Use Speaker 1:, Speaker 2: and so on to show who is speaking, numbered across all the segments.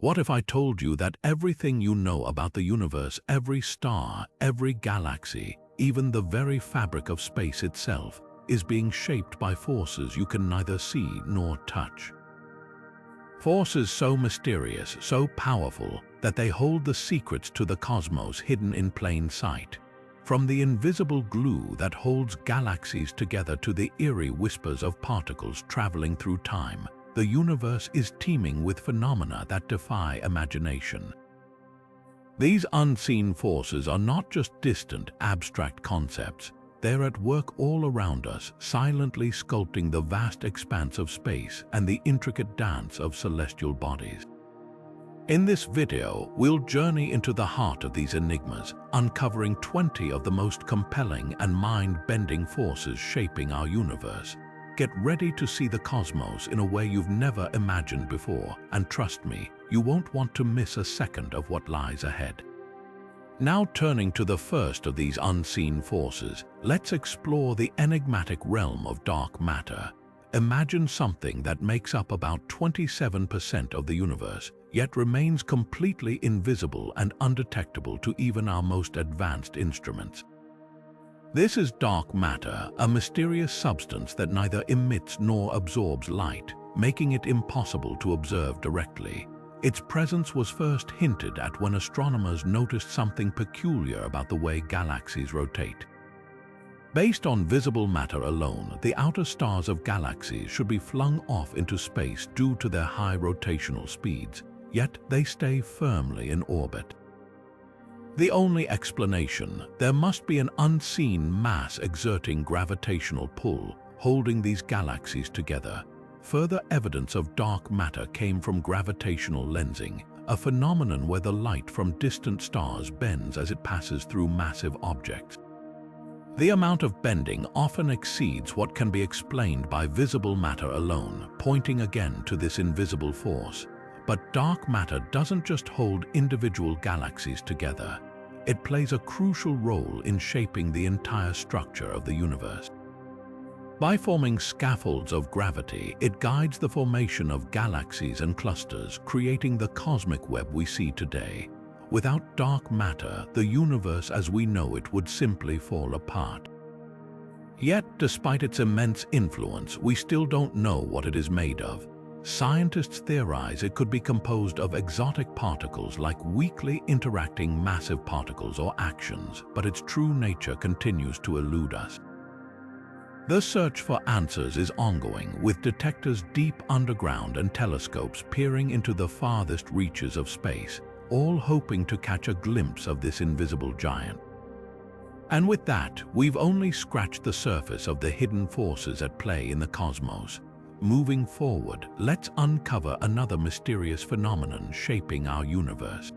Speaker 1: What if I told you that everything you know about the universe, every star, every galaxy, even the very fabric of space itself, is being shaped by forces you can neither see nor touch? Forces so mysterious, so powerful, that they hold the secrets to the cosmos hidden in plain sight. From the invisible glue that holds galaxies together to the eerie whispers of particles traveling through time, the universe is teeming with phenomena that defy imagination. These unseen forces are not just distant, abstract concepts. They're at work all around us, silently sculpting the vast expanse of space and the intricate dance of celestial bodies. In this video, we'll journey into the heart of these enigmas, uncovering 20 of the most compelling and mind-bending forces shaping our universe. Get ready to see the cosmos in a way you've never imagined before, and trust me, you won't want to miss a second of what lies ahead. Now turning to the first of these unseen forces, let's explore the enigmatic realm of dark matter. Imagine something that makes up about 27% of the universe, yet remains completely invisible and undetectable to even our most advanced instruments. This is dark matter, a mysterious substance that neither emits nor absorbs light, making it impossible to observe directly. Its presence was first hinted at when astronomers noticed something peculiar about the way galaxies rotate. Based on visible matter alone, the outer stars of galaxies should be flung off into space due to their high rotational speeds, yet they stay firmly in orbit. The only explanation: there must be an unseen mass exerting gravitational pull, holding these galaxies together. Further evidence of dark matter came from gravitational lensing, a phenomenon where the light from distant stars bends as it passes through massive objects. The amount of bending often exceeds what can be explained by visible matter alone, pointing again to this invisible force. But dark matter doesn't just hold individual galaxies together. It plays a crucial role in shaping the entire structure of the universe. By forming scaffolds of gravity, it guides the formation of galaxies and clusters, creating the cosmic web we see today. Without dark matter, the universe as we know it would simply fall apart. Yet, despite its immense influence, we still don't know what it is made of. Scientists theorize it could be composed of exotic particles like weakly interacting massive particles or actions, but its true nature continues to elude us. The search for answers is ongoing, with detectors deep underground and telescopes peering into the farthest reaches of space, all hoping to catch a glimpse of this invisible giant. And with that, we've only scratched the surface of the hidden forces at play in the cosmos. Moving forward, let's uncover another mysterious phenomenon shaping our universe.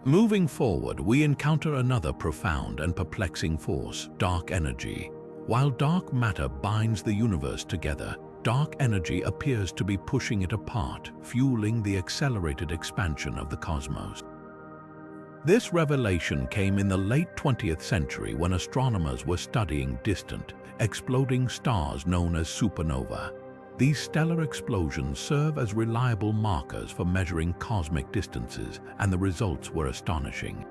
Speaker 1: Moving forward, we encounter another profound and perplexing force: dark energy. While dark matter binds the universe together, dark energy appears to be pushing it apart, fueling the accelerated expansion of the cosmos. This revelation came in the late 20th century when astronomers were studying distant, exploding stars known as supernovae. These stellar explosions serve as reliable markers for measuring cosmic distances, and the results were astonishing.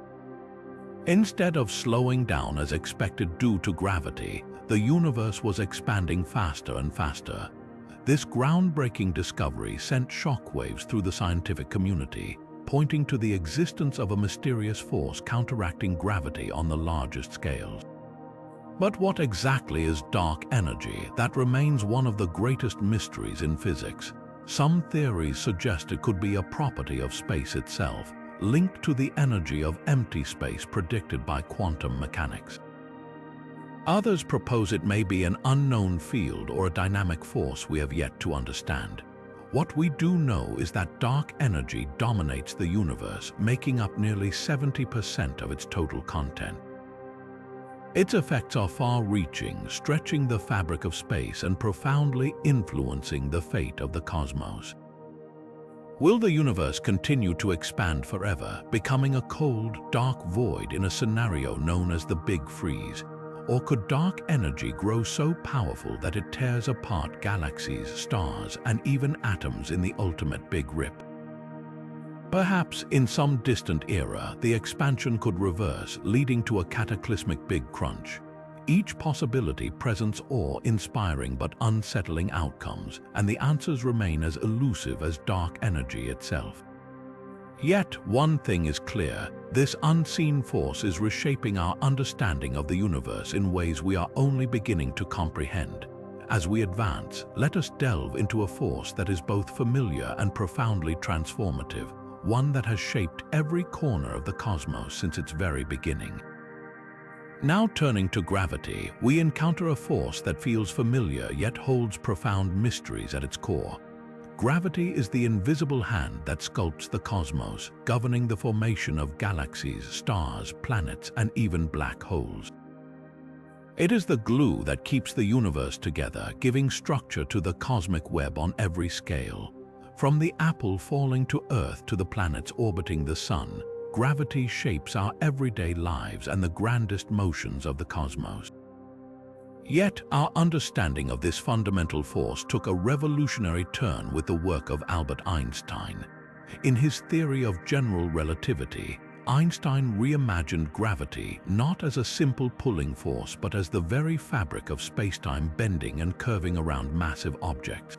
Speaker 1: Instead of slowing down as expected due to gravity, the universe was expanding faster and faster. This groundbreaking discovery sent shockwaves through the scientific community, pointing to the existence of a mysterious force counteracting gravity on the largest scales. But what exactly is dark energy? That remains one of the greatest mysteries in physics. Some theories suggest it could be a property of space itself, linked to the energy of empty space predicted by quantum mechanics. Others propose it may be an unknown field or a dynamic force we have yet to understand. What we do know is that dark energy dominates the universe, making up nearly 70% of its total content. Its effects are far-reaching, stretching the fabric of space and profoundly influencing the fate of the cosmos. Will the universe continue to expand forever, becoming a cold, dark void in a scenario known as the Big Freeze? Or could dark energy grow so powerful that it tears apart galaxies, stars, and even atoms in the ultimate Big Rip? Perhaps in some distant era, the expansion could reverse, leading to a cataclysmic Big Crunch. Each possibility presents awe-inspiring but unsettling outcomes, and the answers remain as elusive as dark energy itself. Yet, one thing is clear: this unseen force is reshaping our understanding of the universe in ways we are only beginning to comprehend. As we advance, let us delve into a force that is both familiar and profoundly transformative, one that has shaped every corner of the cosmos since its very beginning. Now turning to gravity, we encounter a force that feels familiar yet holds profound mysteries at its core. Gravity is the invisible hand that sculpts the cosmos, governing the formation of galaxies, stars, planets, and even black holes. It is the glue that keeps the universe together, giving structure to the cosmic web on every scale. From the apple falling to Earth to the planets orbiting the Sun, gravity shapes our everyday lives and the grandest motions of the cosmos. Yet, our understanding of this fundamental force took a revolutionary turn with the work of Albert Einstein. In his theory of general relativity, Einstein reimagined gravity not as a simple pulling force but as the very fabric of spacetime bending and curving around massive objects.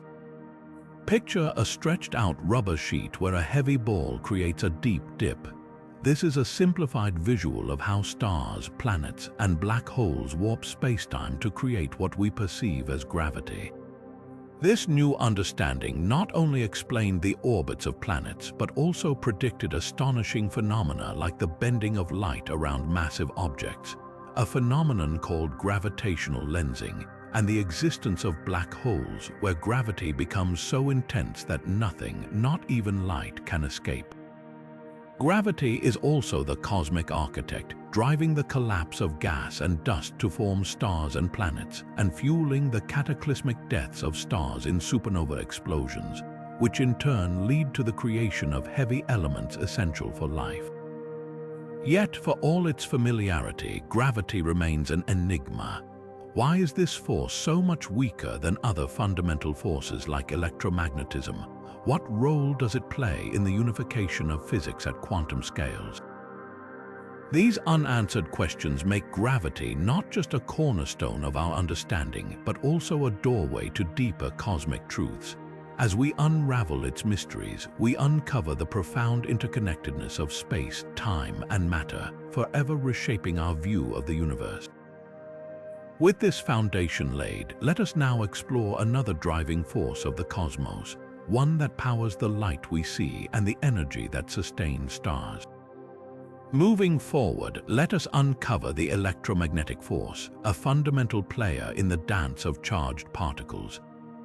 Speaker 1: Picture a stretched-out rubber sheet where a heavy ball creates a deep dip. This is a simplified visual of how stars, planets, and black holes warp spacetime to create what we perceive as gravity. This new understanding not only explained the orbits of planets, but also predicted astonishing phenomena like the bending of light around massive objects, a phenomenon called gravitational lensing, and the existence of black holes where gravity becomes so intense that nothing, not even light, can escape. Gravity is also the cosmic architect, driving the collapse of gas and dust to form stars and planets, and fueling the cataclysmic deaths of stars in supernova explosions, which in turn lead to the creation of heavy elements essential for life. Yet, for all its familiarity, gravity remains an enigma. Why is this force so much weaker than other fundamental forces like electromagnetism? What role does it play in the unification of physics at quantum scales? These unanswered questions make gravity not just a cornerstone of our understanding, but also a doorway to deeper cosmic truths. As we unravel its mysteries, we uncover the profound interconnectedness of space, time, and matter, forever reshaping our view of the universe. With this foundation laid, let us now explore another driving force of the cosmos, one that powers the light we see and the energy that sustains stars. Moving forward, let us uncover the electromagnetic force, a fundamental player in the dance of charged particles.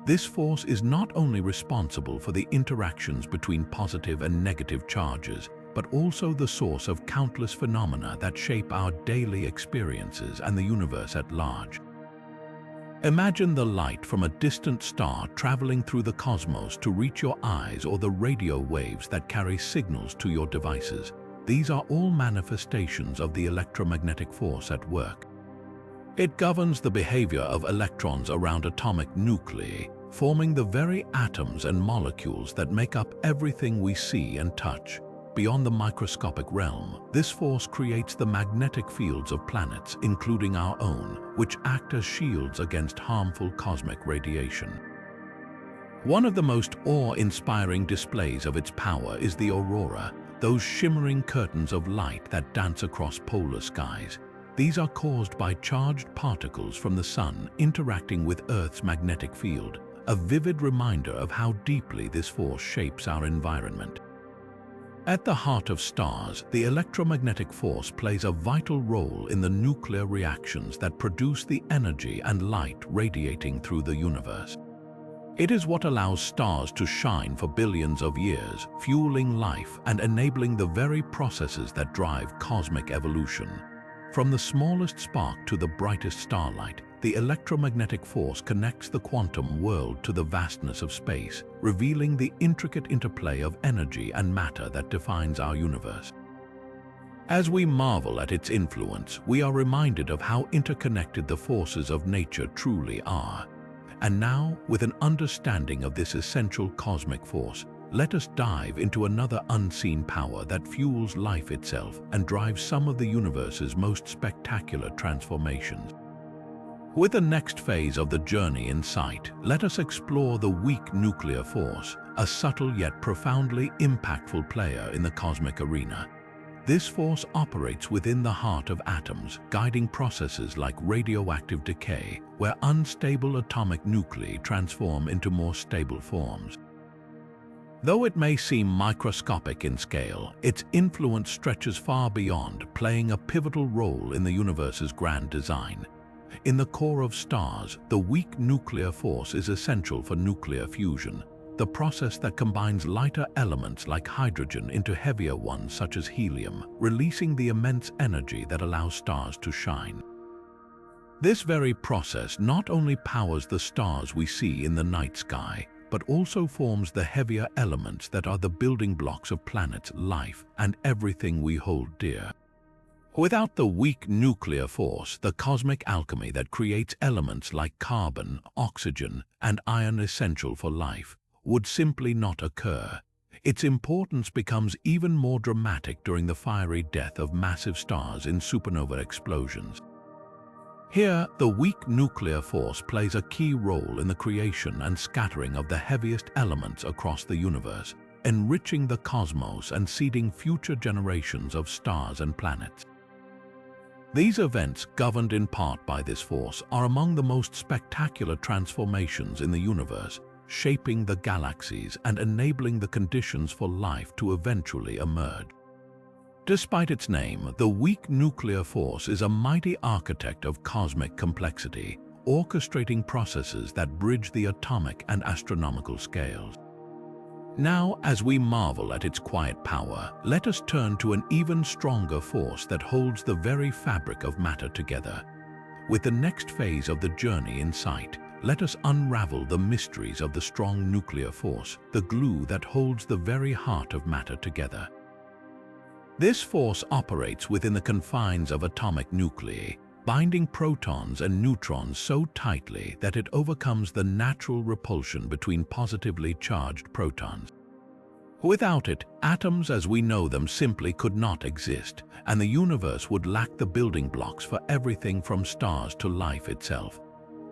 Speaker 1: This force is not only responsible for the interactions between positive and negative charges, but also the source of countless phenomena that shape our daily experiences and the universe at large. Imagine the light from a distant star traveling through the cosmos to reach your eyes, or the radio waves that carry signals to your devices. These are all manifestations of the electromagnetic force at work. It governs the behavior of electrons around atomic nuclei, forming the very atoms and molecules that make up everything we see and touch. Beyond the microscopic realm, this force creates the magnetic fields of planets, including our own, which act as shields against harmful cosmic radiation. One of the most awe-inspiring displays of its power is the aurora, those shimmering curtains of light that dance across polar skies. These are caused by charged particles from the Sun interacting with Earth's magnetic field, a vivid reminder of how deeply this force shapes our environment. At the heart of stars, the electromagnetic force plays a vital role in the nuclear reactions that produce the energy and light radiating through the universe. It is what allows stars to shine for billions of years, fueling life and enabling the very processes that drive cosmic evolution. From the smallest spark to the brightest starlight, the electromagnetic force connects the quantum world to the vastness of space, revealing the intricate interplay of energy and matter that defines our universe. As we marvel at its influence, we are reminded of how interconnected the forces of nature truly are. And now, with an understanding of this essential cosmic force, let us dive into another unseen power that fuels life itself and drives some of the universe's most spectacular transformations. With the next phase of the journey in sight, let us explore the weak nuclear force, a subtle yet profoundly impactful player in the cosmic arena. This force operates within the heart of atoms, guiding processes like radioactive decay, where unstable atomic nuclei transform into more stable forms. Though it may seem microscopic in scale, its influence stretches far beyond, playing a pivotal role in the universe's grand design. In the core of stars, the weak nuclear force is essential for nuclear fusion, the process that combines lighter elements like hydrogen into heavier ones such as helium, releasing the immense energy that allows stars to shine. This very process not only powers the stars we see in the night sky, but also forms the heavier elements that are the building blocks of planets, life, and everything we hold dear. Without the weak nuclear force, the cosmic alchemy that creates elements like carbon, oxygen, and iron essential for life would simply not occur. Its importance becomes even more dramatic during the fiery death of massive stars in supernova explosions. Here, the weak nuclear force plays a key role in the creation and scattering of the heaviest elements across the universe, enriching the cosmos and seeding future generations of stars and planets. These events, governed in part by this force, are among the most spectacular transformations in the universe, shaping the galaxies and enabling the conditions for life to eventually emerge. Despite its name, the weak nuclear force is a mighty architect of cosmic complexity, orchestrating processes that bridge the atomic and astronomical scales. Now, as we marvel at its quiet power, let us turn to an even stronger force that holds the very fabric of matter together. With the next phase of the journey in sight, let us unravel the mysteries of the strong nuclear force, the glue that holds the very heart of matter together. This force operates within the confines of atomic nuclei, binding protons and neutrons so tightly that it overcomes the natural repulsion between positively charged protons. Without it, atoms as we know them simply could not exist, and the universe would lack the building blocks for everything from stars to life itself.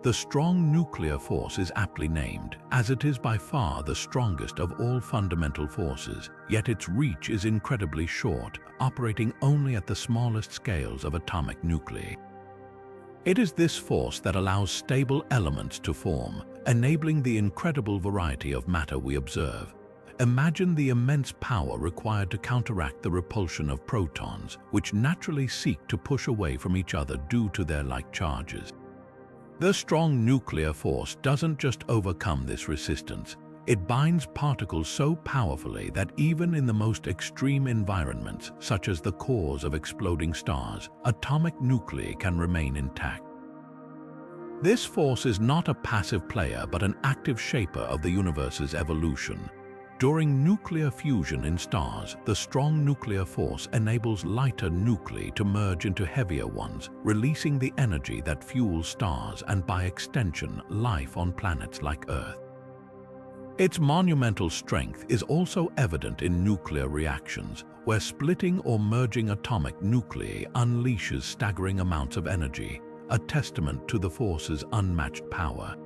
Speaker 1: The strong nuclear force is aptly named, as it is by far the strongest of all fundamental forces, yet its reach is incredibly short, operating only at the smallest scales of atomic nuclei. It is this force that allows stable elements to form, enabling the incredible variety of matter we observe. Imagine the immense power required to counteract the repulsion of protons, which naturally seek to push away from each other due to their like charges. The strong nuclear force doesn't just overcome this resistance, it binds particles so powerfully that even in the most extreme environments, such as the cores of exploding stars, atomic nuclei can remain intact. This force is not a passive player but an active shaper of the universe's evolution. During nuclear fusion in stars, the strong nuclear force enables lighter nuclei to merge into heavier ones, releasing the energy that fuels stars and, by extension, life on planets like Earth. Its monumental strength is also evident in nuclear reactions, where splitting or merging atomic nuclei unleashes staggering amounts of energy, a testament to the force's unmatched power.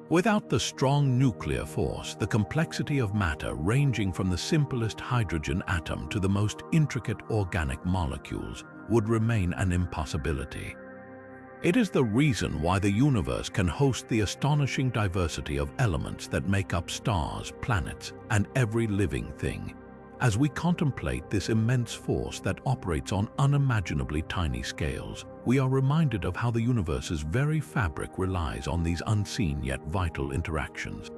Speaker 1: Without the strong nuclear force, the complexity of matter, ranging from the simplest hydrogen atom to the most intricate organic molecules, would remain an impossibility. It is the reason why the universe can host the astonishing diversity of elements that make up stars, planets, and every living thing. As we contemplate this immense force that operates on unimaginably tiny scales, we are reminded of how the universe's very fabric relies on these unseen yet vital interactions.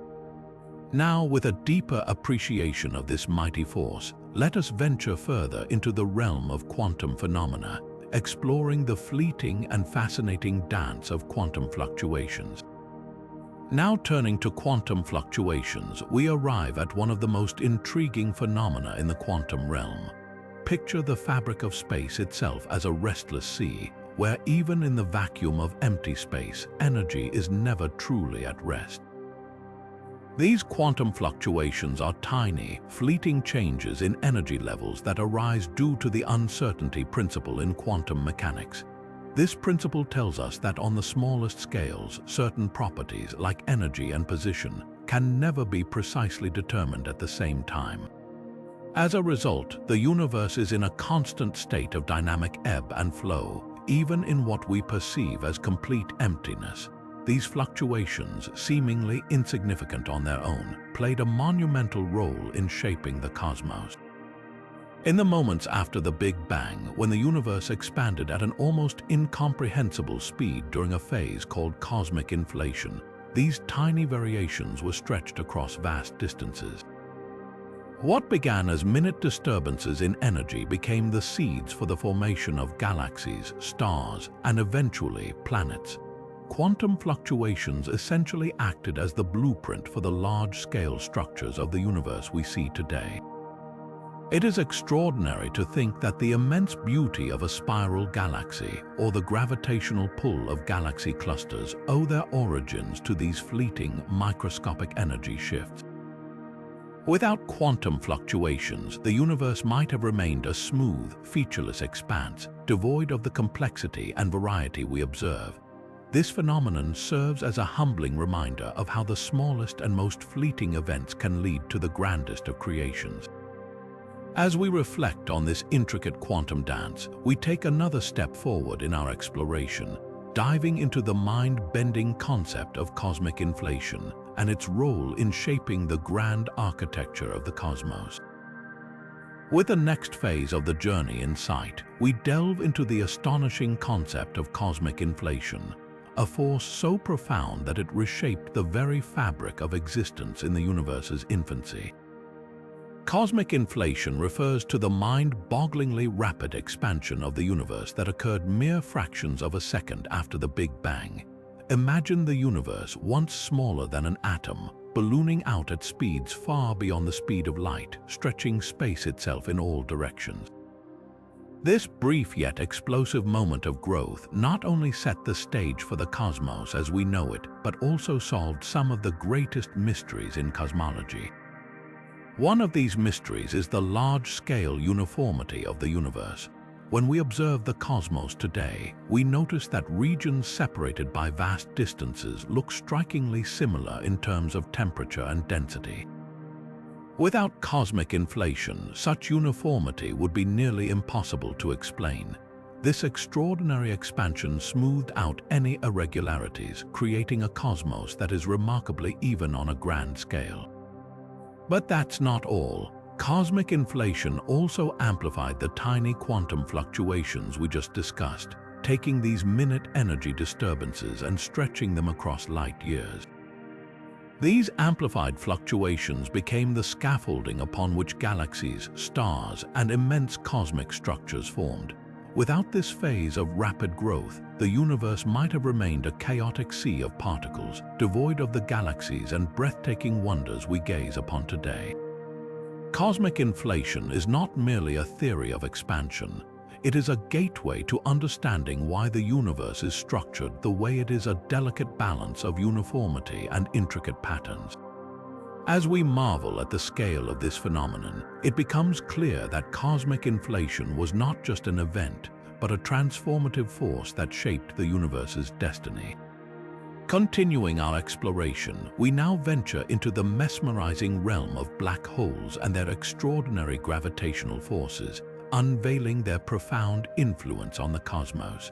Speaker 1: Now, with a deeper appreciation of this mighty force, let us venture further into the realm of quantum phenomena, exploring the fleeting and fascinating dance of quantum fluctuations. Now turning to quantum fluctuations, we arrive at one of the most intriguing phenomena in the quantum realm. Picture the fabric of space itself as a restless sea, where even in the vacuum of empty space, energy is never truly at rest. These quantum fluctuations are tiny, fleeting changes in energy levels that arise due to the uncertainty principle in quantum mechanics. This principle tells us that on the smallest scales, certain properties like energy and position can never be precisely determined at the same time. As a result, the universe is in a constant state of dynamic ebb and flow, even in what we perceive as complete emptiness. These fluctuations, seemingly insignificant on their own, played a monumental role in shaping the cosmos. In the moments after the Big Bang, when the universe expanded at an almost incomprehensible speed during a phase called cosmic inflation, these tiny variations were stretched across vast distances. What began as minute disturbances in energy became the seeds for the formation of galaxies, stars, and eventually planets. Quantum fluctuations essentially acted as the blueprint for the large-scale structures of the universe we see today. It is extraordinary to think that the immense beauty of a spiral galaxy or the gravitational pull of galaxy clusters owe their origins to these fleeting, microscopic energy shifts. Without quantum fluctuations, the universe might have remained a smooth, featureless expanse, devoid of the complexity and variety we observe. This phenomenon serves as a humbling reminder of how the smallest and most fleeting events can lead to the grandest of creations. As we reflect on this intricate quantum dance, we take another step forward in our exploration, diving into the mind-bending concept of cosmic inflation and its role in shaping the grand architecture of the cosmos. With the next phase of the journey in sight, we delve into the astonishing concept of cosmic inflation, a force so profound that it reshaped the very fabric of existence in the universe's infancy. Cosmic inflation refers to the mind-bogglingly rapid expansion of the universe that occurred mere fractions of a second after the Big Bang. Imagine the universe, once smaller than an atom, ballooning out at speeds far beyond the speed of light, stretching space itself in all directions. This brief yet explosive moment of growth not only set the stage for the cosmos as we know it, but also solved some of the greatest mysteries in cosmology. One of these mysteries is the large-scale uniformity of the universe. When we observe the cosmos today, we notice that regions separated by vast distances look strikingly similar in terms of temperature and density. Without cosmic inflation, such uniformity would be nearly impossible to explain. This extraordinary expansion smoothed out any irregularities, creating a cosmos that is remarkably even on a grand scale. But that's not all. Cosmic inflation also amplified the tiny quantum fluctuations we just discussed, taking these minute energy disturbances and stretching them across light years. These amplified fluctuations became the scaffolding upon which galaxies, stars, and immense cosmic structures formed. Without this phase of rapid growth, the universe might have remained a chaotic sea of particles, devoid of the galaxies and breathtaking wonders we gaze upon today. Cosmic inflation is not merely a theory of expansion. It is a gateway to understanding why the universe is structured the way it is, a delicate balance of uniformity and intricate patterns. As we marvel at the scale of this phenomenon, it becomes clear that cosmic inflation was not just an event, but a transformative force that shaped the universe's destiny. Continuing our exploration, we now venture into the mesmerizing realm of black holes and their extraordinary gravitational forces, unveiling their profound influence on the cosmos.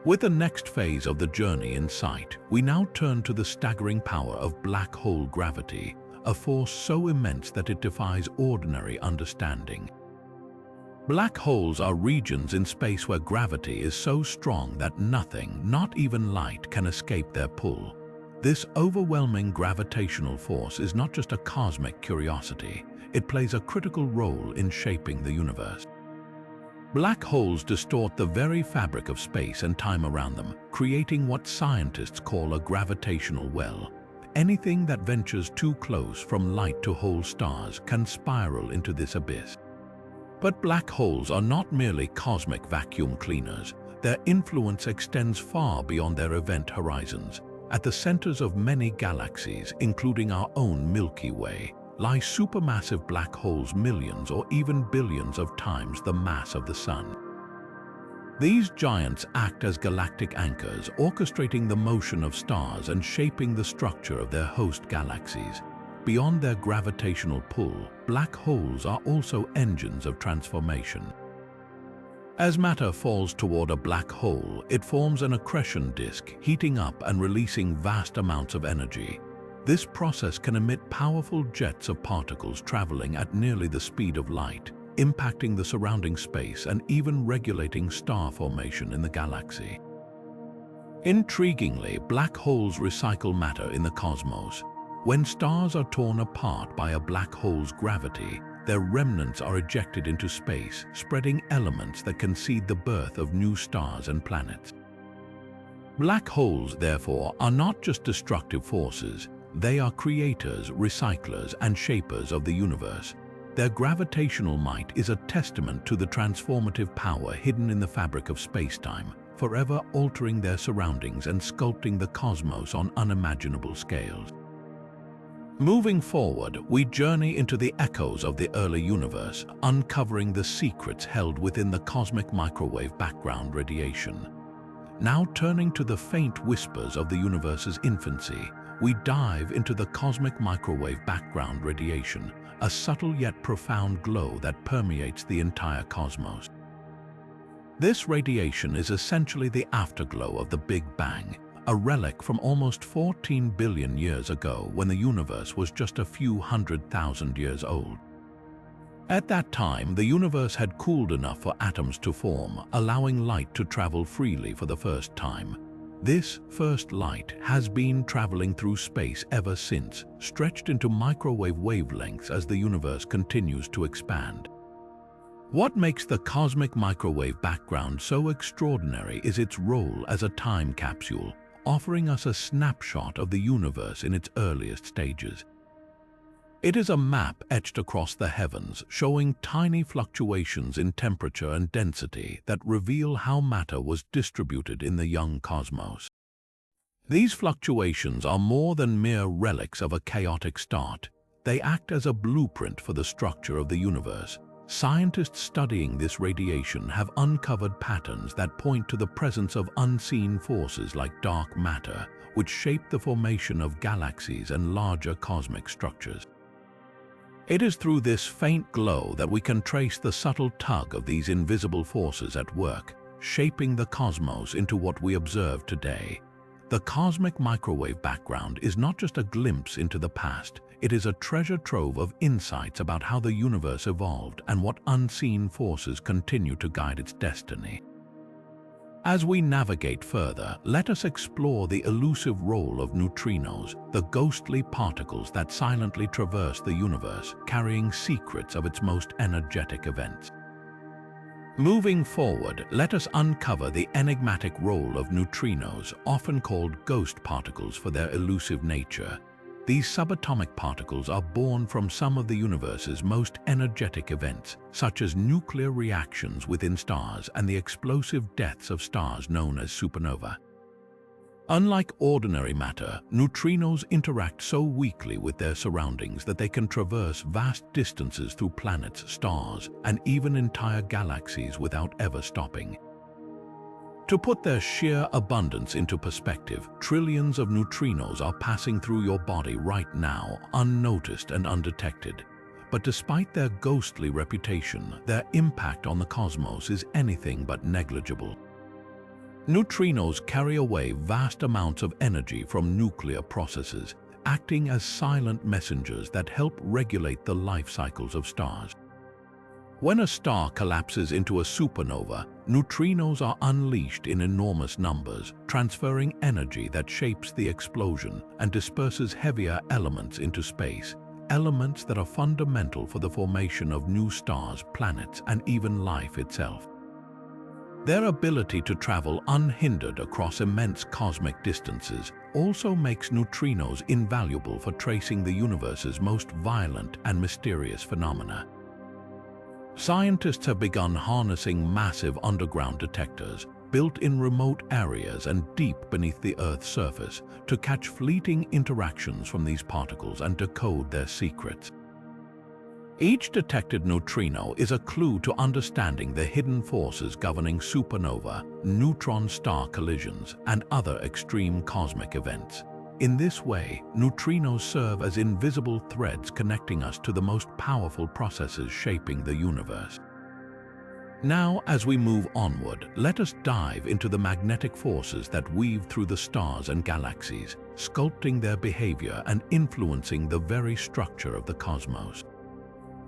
Speaker 1: With the next phase of the journey in sight, we now turn to the staggering power of black hole gravity, a force so immense that it defies ordinary understanding. Black holes are regions in space where gravity is so strong that nothing, not even light, can escape their pull. This overwhelming gravitational force is not just a cosmic curiosity, it plays a critical role in shaping the universe. Black holes distort the very fabric of space and time around them, creating what scientists call a gravitational well. Anything that ventures too close from light to whole stars can spiral into this abyss. But black holes are not merely cosmic vacuum cleaners. Their influence extends far beyond their event horizons. At the centers of many galaxies, including our own Milky Way, lie supermassive black holes millions or even billions of times the mass of the Sun. These giants act as galactic anchors, orchestrating the motion of stars and shaping the structure of their host galaxies. Beyond their gravitational pull, black holes are also engines of transformation. As matter falls toward a black hole, it forms an accretion disk, heating up and releasing vast amounts of energy. This process can emit powerful jets of particles traveling at nearly the speed of light, impacting the surrounding space and even regulating star formation in the galaxy. Intriguingly, black holes recycle matter in the cosmos. When stars are torn apart by a black hole's gravity, their remnants are ejected into space, spreading elements that can seed the birth of new stars and planets. Black holes, therefore, are not just destructive forces. They are creators, recyclers, and shapers of the universe. Their gravitational might is a testament to the transformative power hidden in the fabric of spacetime, forever altering their surroundings and sculpting the cosmos on unimaginable scales. Moving forward, we journey into the echoes of the early universe, uncovering the secrets held within the cosmic microwave background radiation. Now turning to the faint whispers of the universe's infancy, we dive into the cosmic microwave background radiation, a subtle yet profound glow that permeates the entire cosmos. This radiation is essentially the afterglow of the Big Bang, a relic from almost 14 billion years ago when the universe was just a few 100,000 years old. At that time, the universe had cooled enough for atoms to form, allowing light to travel freely for the first time. This first light has been traveling through space ever since, stretched into microwave wavelengths as the universe continues to expand. What makes the cosmic microwave background so extraordinary is its role as a time capsule, offering us a snapshot of the universe in its earliest stages. It is a map etched across the heavens, showing tiny fluctuations in temperature and density that reveal how matter was distributed in the young cosmos. These fluctuations are more than mere relics of a chaotic start. They act as a blueprint for the structure of the universe. Scientists studying this radiation have uncovered patterns that point to the presence of unseen forces like dark matter, which shape the formation of galaxies and larger cosmic structures. It is through this faint glow that we can trace the subtle tug of these invisible forces at work, shaping the cosmos into what we observe today. The cosmic microwave background is not just a glimpse into the past, it is a treasure trove of insights about how the universe evolved and what unseen forces continue to guide its destiny. As we navigate further, let us explore the elusive role of neutrinos, the ghostly particles that silently traverse the universe, carrying secrets of its most energetic events. Moving forward, let us uncover the enigmatic role of neutrinos, often called ghost particles for their elusive nature. These subatomic particles are born from some of the universe's most energetic events, such as nuclear reactions within stars and the explosive deaths of stars known as supernova. Unlike ordinary matter, neutrinos interact so weakly with their surroundings that they can traverse vast distances through planets, stars, and even entire galaxies without ever stopping. To put their sheer abundance into perspective, trillions of neutrinos are passing through your body right now, unnoticed and undetected. But despite their ghostly reputation, their impact on the cosmos is anything but negligible. Neutrinos carry away vast amounts of energy from nuclear processes, acting as silent messengers that help regulate the life cycles of stars. When a star collapses into a supernova, neutrinos are unleashed in enormous numbers, transferring energy that shapes the explosion and disperses heavier elements into space, elements that are fundamental for the formation of new stars, planets, and even life itself. Their ability to travel unhindered across immense cosmic distances also makes neutrinos invaluable for tracing the universe's most violent and mysterious phenomena. Scientists have begun harnessing massive underground detectors, built in remote areas and deep beneath the Earth's surface to catch fleeting interactions from these particles and decode their secrets. Each detected neutrino is a clue to understanding the hidden forces governing supernova, neutron star collisions, and other extreme cosmic events. In this way, neutrinos serve as invisible threads connecting us to the most powerful processes shaping the universe. Now, as we move onward, let us dive into the magnetic forces that weave through the stars and galaxies, sculpting their behavior and influencing the very structure of the cosmos.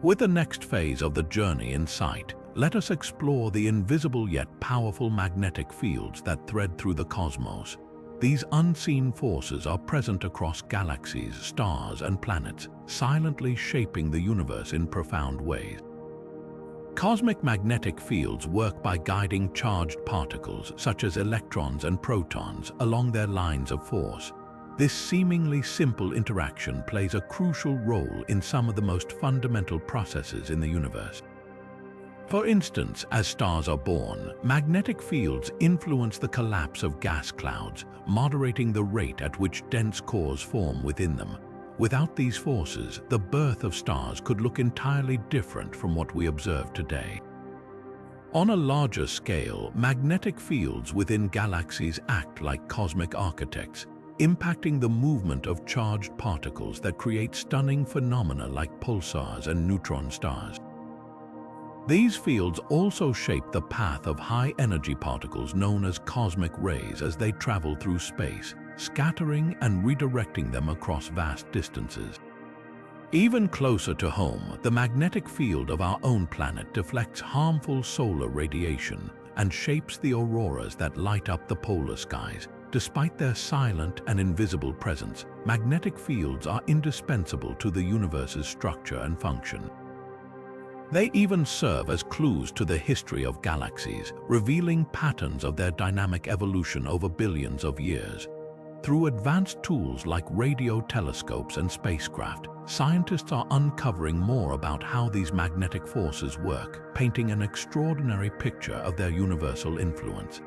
Speaker 1: With the next phase of the journey in sight, let us explore the invisible yet powerful magnetic fields that thread through the cosmos. These unseen forces are present across galaxies, stars, and planets, silently shaping the universe in profound ways. Cosmic magnetic fields work by guiding charged particles, such as electrons and protons, along their lines of force. This seemingly simple interaction plays a crucial role in some of the most fundamental processes in the universe. For instance, as stars are born, magnetic fields influence the collapse of gas clouds, moderating the rate at which dense cores form within them. Without these forces, the birth of stars could look entirely different from what we observe today. On a larger scale, magnetic fields within galaxies act like cosmic architects, impacting the movement of charged particles that create stunning phenomena like pulsars and neutron stars. These fields also shape the path of high-energy particles known as cosmic rays as they travel through space, scattering and redirecting them across vast distances. Even closer to home, the magnetic field of our own planet deflects harmful solar radiation and shapes the auroras that light up the polar skies. Despite their silent and invisible presence, magnetic fields are indispensable to the universe's structure and function. They even serve as clues to the history of galaxies, revealing patterns of their dynamic evolution over billions of years. Through advanced tools like radio telescopes and spacecraft, scientists are uncovering more about how these magnetic forces work, painting an extraordinary picture of their universal influence.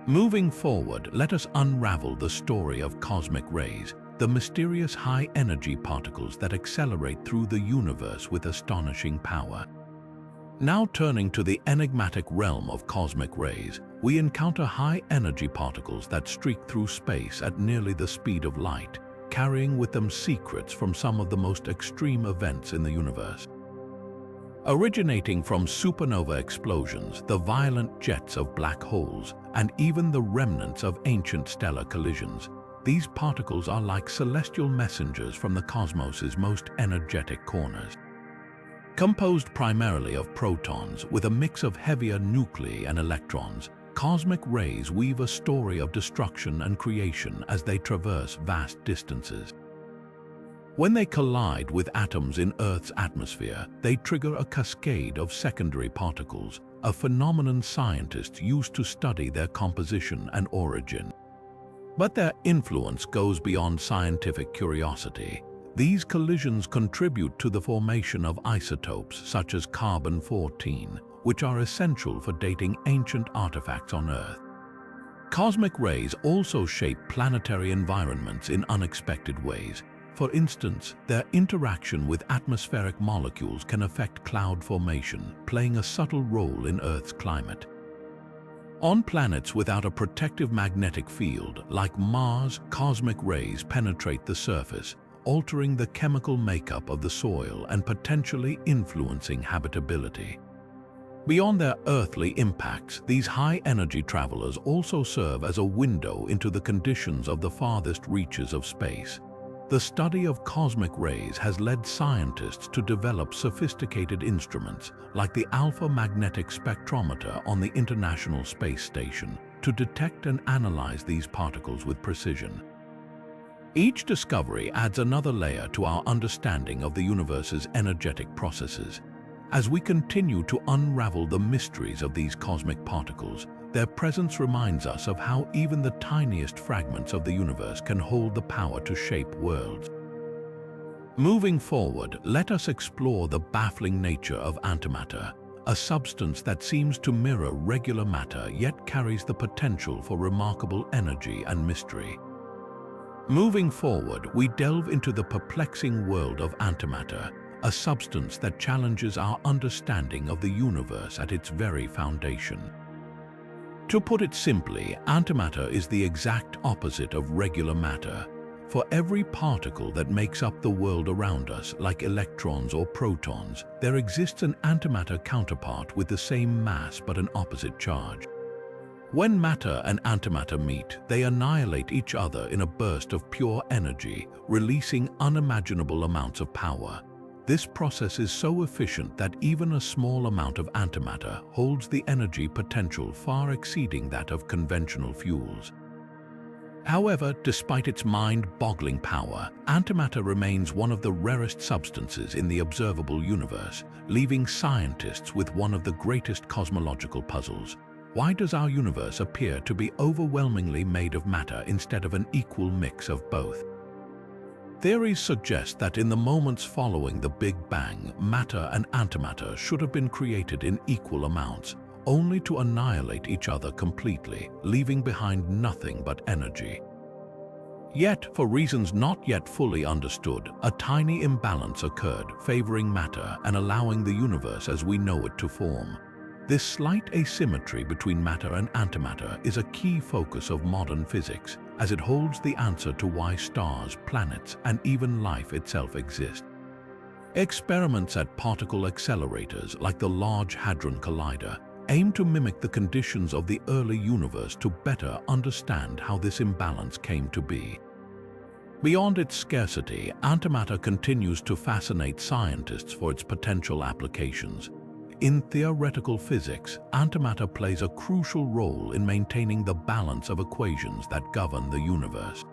Speaker 1: Moving forward, let us unravel the story of cosmic rays, the mysterious high-energy particles that accelerate through the universe with astonishing power. Now turning to the enigmatic realm of cosmic rays, we encounter high-energy particles that streak through space at nearly the speed of light, carrying with them secrets from some of the most extreme events in the universe. Originating from supernova explosions, the violent jets of black holes, and even the remnants of ancient stellar collisions, these particles are like celestial messengers from the cosmos's most energetic corners. Composed primarily of protons with a mix of heavier nuclei and electrons, cosmic rays weave a story of destruction and creation as they traverse vast distances. When they collide with atoms in Earth's atmosphere, they trigger a cascade of secondary particles, a phenomenon scientists use to study their composition and origin. But their influence goes beyond scientific curiosity. These collisions contribute to the formation of isotopes such as carbon-14, which are essential for dating ancient artifacts on Earth. Cosmic rays also shape planetary environments in unexpected ways. For instance, their interaction with atmospheric molecules can affect cloud formation, playing a subtle role in Earth's climate. On planets without a protective magnetic field, like Mars, cosmic rays penetrate the surface, altering the chemical makeup of the soil and potentially influencing habitability. Beyond their earthly impacts, these high-energy travelers also serve as a window into the conditions of the farthest reaches of space. The study of cosmic rays has led scientists to develop sophisticated instruments like the Alpha Magnetic Spectrometer on the International Space Station to detect and analyze these particles with precision. Each discovery adds another layer to our understanding of the universe's energetic processes. As we continue to unravel the mysteries of these cosmic particles, their presence reminds us of how even the tiniest fragments of the universe can hold the power to shape worlds. Moving forward, let us explore the baffling nature of antimatter, a substance that seems to mirror regular matter yet carries the potential for remarkable energy and mystery. Moving forward, we delve into the perplexing world of antimatter, a substance that challenges our understanding of the universe at its very foundation. To put it simply, antimatter is the exact opposite of regular matter. For every particle that makes up the world around us, like electrons or protons, there exists an antimatter counterpart with the same mass but an opposite charge. When matter and antimatter meet, they annihilate each other in a burst of pure energy, releasing unimaginable amounts of power. This process is so efficient that even a small amount of antimatter holds the energy potential far exceeding that of conventional fuels. However, despite its mind-boggling power, antimatter remains one of the rarest substances in the observable universe, leaving scientists with one of the greatest cosmological puzzles. Why does our universe appear to be overwhelmingly made of matter instead of an equal mix of both? Theories suggest that in the moments following the Big Bang, matter and antimatter should have been created in equal amounts, only to annihilate each other completely, leaving behind nothing but energy. Yet, for reasons not yet fully understood, a tiny imbalance occurred, favoring matter and allowing the universe as we know it to form. This slight asymmetry between matter and antimatter is a key focus of modern physics, as it holds the answer to why stars, planets, and even life itself exist. Experiments at particle accelerators like the Large Hadron Collider aim to mimic the conditions of the early universe to better understand how this imbalance came to be. Beyond its scarcity, antimatter continues to fascinate scientists for its potential applications. In theoretical physics, antimatter plays a crucial role in maintaining the balance of equations that govern the universe.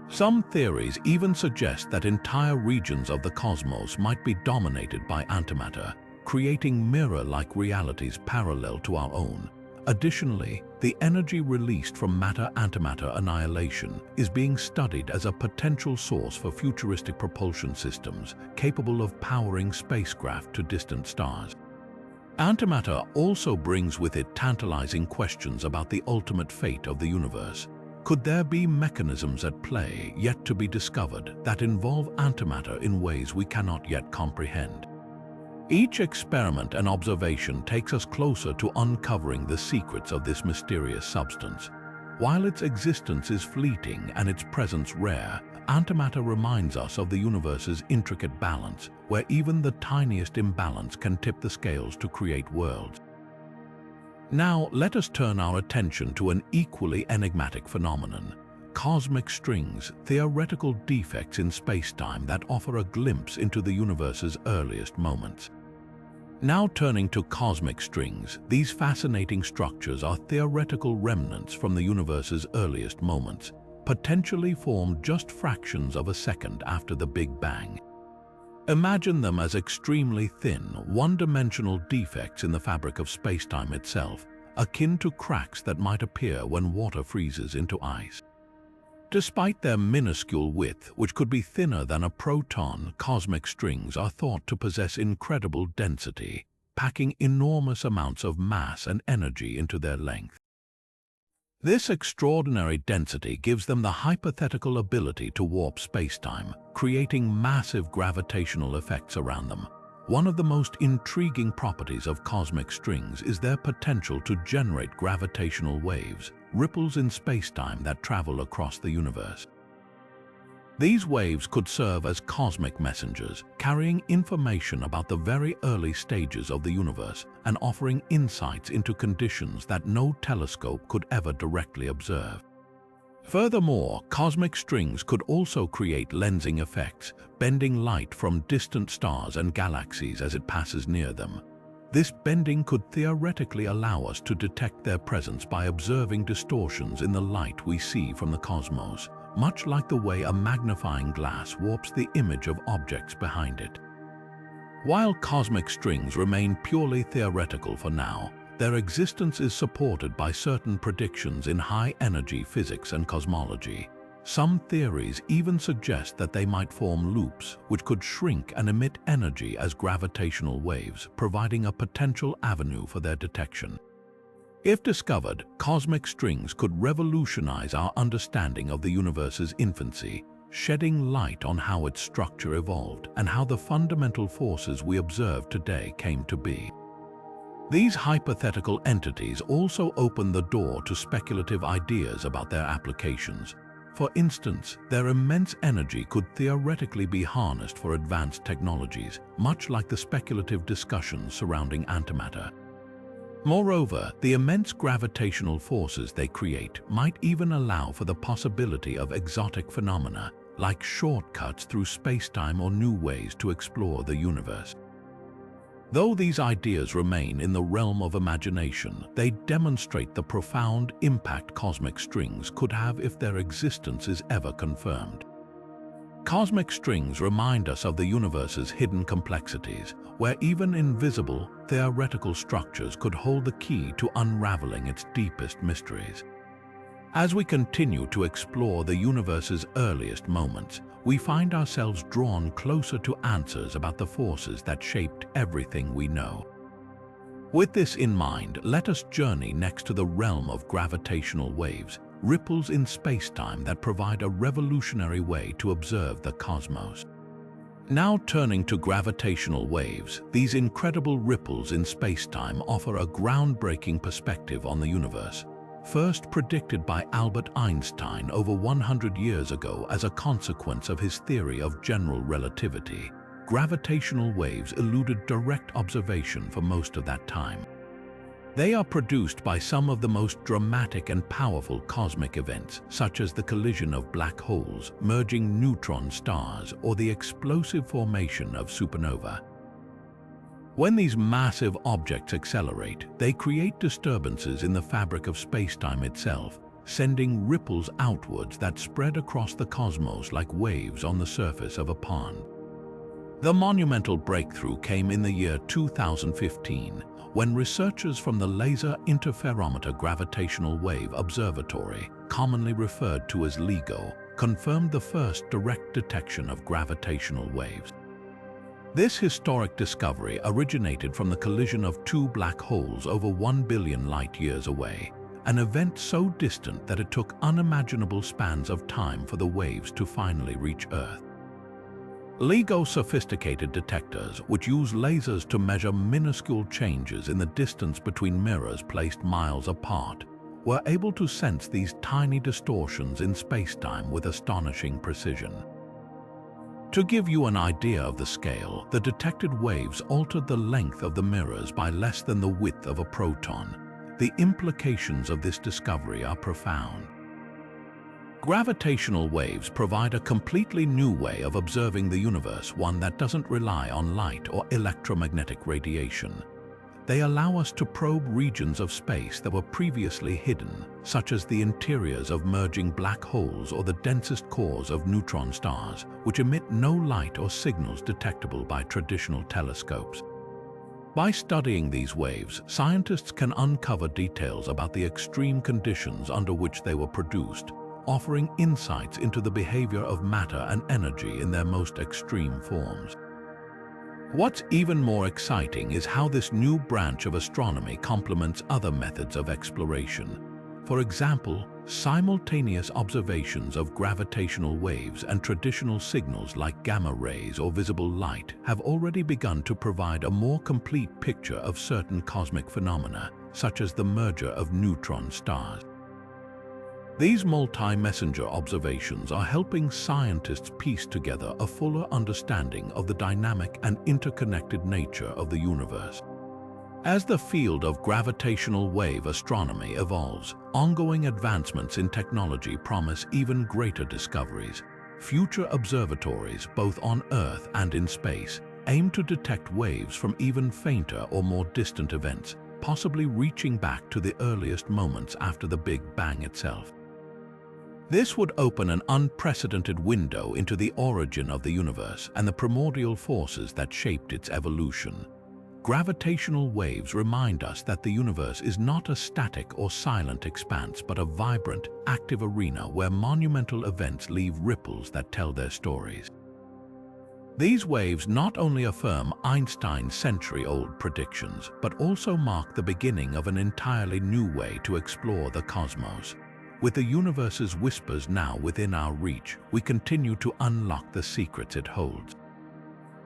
Speaker 1: Some theories even suggest that entire regions of the cosmos might be dominated by antimatter, creating mirror-like realities parallel to our own. Additionally, the energy released from matter-antimatter annihilation is being studied as a potential source for futuristic propulsion systems capable of powering spacecraft to distant stars. Antimatter also brings with it tantalizing questions about the ultimate fate of the universe. Could there be mechanisms at play yet to be discovered that involve antimatter in ways we cannot yet comprehend? Each experiment and observation takes us closer to uncovering the secrets of this mysterious substance. While its existence is fleeting and its presence rare, antimatter reminds us of the universe's intricate balance, where even the tiniest imbalance can tip the scales to create worlds. Now, let us turn our attention to an equally enigmatic phenomenon: cosmic strings, theoretical defects in spacetime that offer a glimpse into the universe's earliest moments. Now turning to cosmic strings, these fascinating structures are theoretical remnants from the universe's earliest moments, potentially formed just fractions of a second after the Big Bang. Imagine them as extremely thin, one-dimensional defects in the fabric of spacetime itself, akin to cracks that might appear when water freezes into ice. Despite their minuscule width, which could be thinner than a proton, cosmic strings are thought to possess incredible density, packing enormous amounts of mass and energy into their length. This extraordinary density gives them the hypothetical ability to warp spacetime, creating massive gravitational effects around them. One of the most intriguing properties of cosmic strings is their potential to generate gravitational waves, ripples in spacetime that travel across the universe. These waves could serve as cosmic messengers, carrying information about the very early stages of the universe and offering insights into conditions that no telescope could ever directly observe. Furthermore, cosmic strings could also create lensing effects, bending light from distant stars and galaxies as it passes near them. This bending could theoretically allow us to detect their presence by observing distortions in the light we see from the cosmos, much like the way a magnifying glass warps the image of objects behind it. While cosmic strings remain purely theoretical for now, their existence is supported by certain predictions in high-energy physics and cosmology. Some theories even suggest that they might form loops which could shrink and emit energy as gravitational waves, providing a potential avenue for their detection. If discovered, cosmic strings could revolutionize our understanding of the universe's infancy, shedding light on how its structure evolved and how the fundamental forces we observe today came to be. These hypothetical entities also open the door to speculative ideas about their applications. For instance, their immense energy could theoretically be harnessed for advanced technologies, much like the speculative discussions surrounding antimatter. Moreover, the immense gravitational forces they create might even allow for the possibility of exotic phenomena, like shortcuts through spacetime or new ways to explore the universe. Though these ideas remain in the realm of imagination, they demonstrate the profound impact cosmic strings could have if their existence is ever confirmed. Cosmic strings remind us of the universe's hidden complexities, where even invisible, theoretical structures could hold the key to unraveling its deepest mysteries. As we continue to explore the universe's earliest moments, we find ourselves drawn closer to answers about the forces that shaped everything we know. With this in mind, let us journey next to the realm of gravitational waves, ripples in spacetime that provide a revolutionary way to observe the cosmos. Now turning to gravitational waves, these incredible ripples in spacetime offer a groundbreaking perspective on the universe. First predicted by Albert Einstein over 100 years ago as a consequence of his theory of general relativity, gravitational waves eluded direct observation for most of that time. They are produced by some of the most dramatic and powerful cosmic events, such as the collision of black holes, merging neutron stars, or the explosive formation of supernova. When these massive objects accelerate, they create disturbances in the fabric of spacetime itself, sending ripples outwards that spread across the cosmos like waves on the surface of a pond. The monumental breakthrough came in the year 2015, when researchers from the Laser Interferometer Gravitational Wave Observatory, commonly referred to as LIGO, confirmed the first direct detection of gravitational waves. This historic discovery originated from the collision of two black holes over 1 billion light-years away, an event so distant that it took unimaginable spans of time for the waves to finally reach Earth. LIGO's sophisticated detectors, which use lasers to measure minuscule changes in the distance between mirrors placed miles apart, were able to sense these tiny distortions in spacetime with astonishing precision. To give you an idea of the scale, the detected waves altered the length of the mirrors by less than the width of a proton. The implications of this discovery are profound. Gravitational waves provide a completely new way of observing the universe, one that doesn't rely on light or electromagnetic radiation. They allow us to probe regions of space that were previously hidden, such as the interiors of merging black holes or the densest cores of neutron stars, which emit no light or signals detectable by traditional telescopes. By studying these waves, scientists can uncover details about the extreme conditions under which they were produced, offering insights into the behavior of matter and energy in their most extreme forms. What's even more exciting is how this new branch of astronomy complements other methods of exploration. For example, simultaneous observations of gravitational waves and traditional signals like gamma rays or visible light have already begun to provide a more complete picture of certain cosmic phenomena, such as the merger of neutron stars. These multi-messenger observations are helping scientists piece together a fuller understanding of the dynamic and interconnected nature of the universe. As the field of gravitational wave astronomy evolves, ongoing advancements in technology promise even greater discoveries. Future observatories, both on Earth and in space, aim to detect waves from even fainter or more distant events, possibly reaching back to the earliest moments after the Big Bang itself. This would open an unprecedented window into the origin of the universe and the primordial forces that shaped its evolution. Gravitational waves remind us that the universe is not a static or silent expanse, but a vibrant, active arena where monumental events leave ripples that tell their stories. These waves not only affirm Einstein's century-old predictions, but also mark the beginning of an entirely new way to explore the cosmos. With the universe's whispers now within our reach, we continue to unlock the secrets it holds.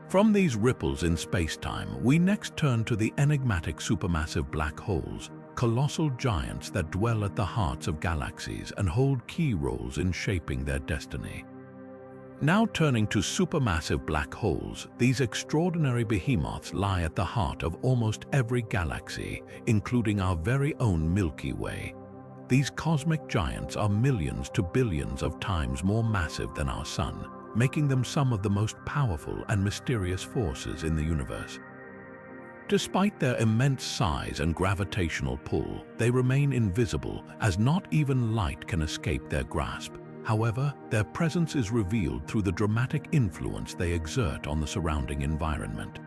Speaker 1: From these ripples in space-time, we next turn to the enigmatic supermassive black holes, colossal giants that dwell at the hearts of galaxies and hold key roles in shaping their destiny. Now turning to supermassive black holes, these extraordinary behemoths lie at the heart of almost every galaxy, including our very own Milky Way. These cosmic giants are millions to billions of times more massive than our Sun, making them some of the most powerful and mysterious forces in the universe. Despite their immense size and gravitational pull, they remain invisible, as not even light can escape their grasp. However, their presence is revealed through the dramatic influence they exert on the surrounding environment.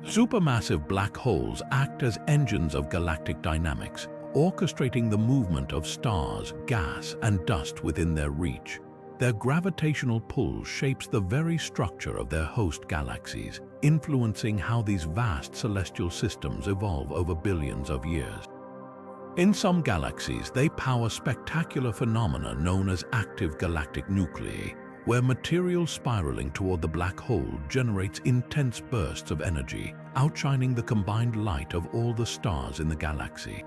Speaker 1: Supermassive black holes act as engines of galactic dynamics, orchestrating the movement of stars, gas, and dust within their reach. Their gravitational pull shapes the very structure of their host galaxies, influencing how these vast celestial systems evolve over billions of years. In some galaxies, they power spectacular phenomena known as active galactic nuclei, where material spiraling toward the black hole generates intense bursts of energy, outshining the combined light of all the stars in the galaxy.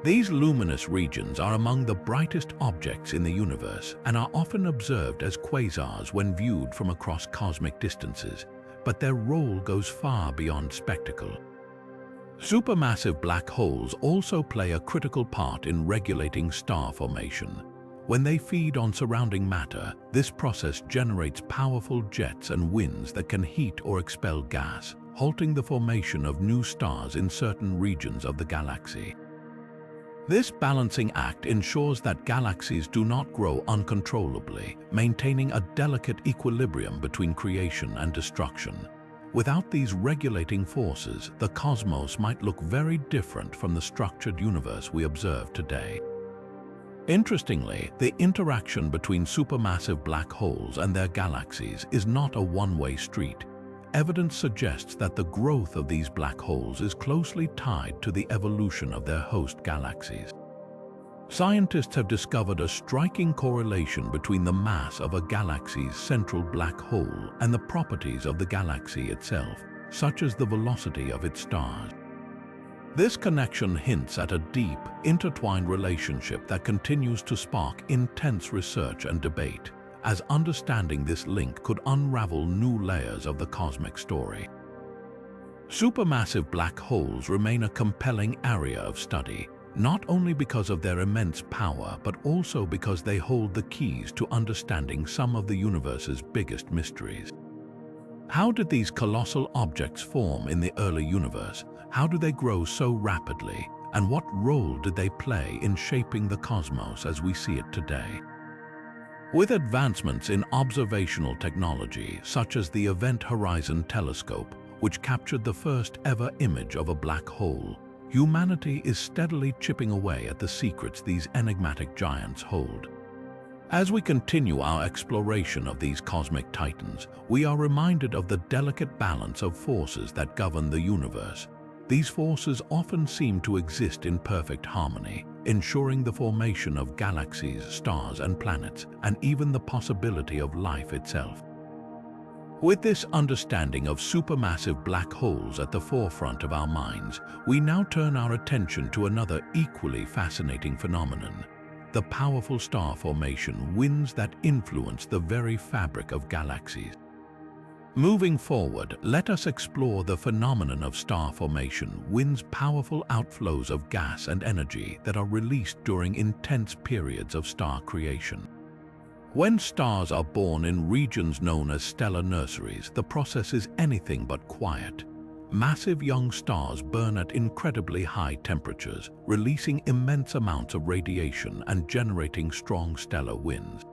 Speaker 1: These luminous regions are among the brightest objects in the universe and are often observed as quasars when viewed from across cosmic distances, but their role goes far beyond spectacle. Supermassive black holes also play a critical part in regulating star formation. When they feed on surrounding matter, this process generates powerful jets and winds that can heat or expel gas, halting the formation of new stars in certain regions of the galaxy. This balancing act ensures that galaxies do not grow uncontrollably, maintaining a delicate equilibrium between creation and destruction. Without these regulating forces, the cosmos might look very different from the structured universe we observe today. Interestingly, the interaction between supermassive black holes and their galaxies is not a one-way street. Evidence suggests that the growth of these black holes is closely tied to the evolution of their host galaxies. Scientists have discovered a striking correlation between the mass of a galaxy's central black hole and the properties of the galaxy itself, such as the velocity of its stars. This connection hints at a deep, intertwined relationship that continues to spark intense research and debate, as understanding this link could unravel new layers of the cosmic story. Supermassive black holes remain a compelling area of study, not only because of their immense power, but also because they hold the keys to understanding some of the universe's biggest mysteries. How did these colossal objects form in the early universe? How do they grow so rapidly? And what role did they play in shaping the cosmos as we see it today? With advancements in observational technology, such as the Event Horizon Telescope, which captured the first ever image of a black hole, humanity is steadily chipping away at the secrets these enigmatic giants hold. As we continue our exploration of these cosmic titans, we are reminded of the delicate balance of forces that govern the universe. These forces often seem to exist in perfect harmony, ensuring the formation of galaxies, stars, and planets, and even the possibility of life itself. With this understanding of supermassive black holes at the forefront of our minds, we now turn our attention to another equally fascinating phenomenon: the powerful star formation winds that influence the very fabric of galaxies. Moving forward, let us explore the phenomenon of star formation winds, powerful outflows of gas and energy that are released during intense periods of star creation. When stars are born in regions known as stellar nurseries, the process is anything but quiet. Massive young stars burn at incredibly high temperatures, releasing immense amounts of radiation and generating strong stellar winds.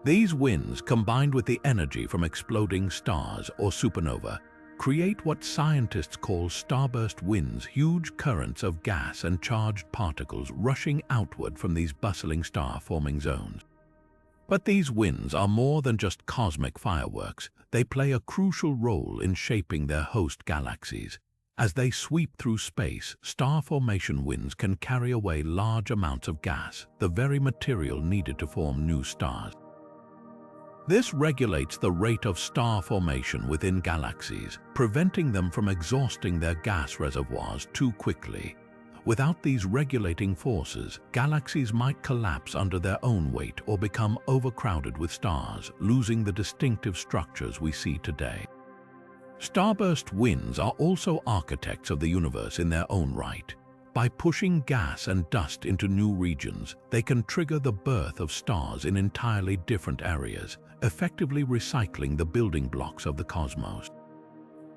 Speaker 1: These winds, combined with the energy from exploding stars or supernova, create what scientists call starburst winds, huge currents of gas and charged particles rushing outward from these bustling star-forming zones. But these winds are more than just cosmic fireworks. They play a crucial role in shaping their host galaxies. As they sweep through space, star formation winds can carry away large amounts of gas, the very material needed to form new stars. This regulates the rate of star formation within galaxies, preventing them from exhausting their gas reservoirs too quickly. Without these regulating forces, galaxies might collapse under their own weight or become overcrowded with stars, losing the distinctive structures we see today. Starburst winds are also architects of the universe in their own right. By pushing gas and dust into new regions, they can trigger the birth of stars in entirely different areas, effectively recycling the building blocks of the cosmos.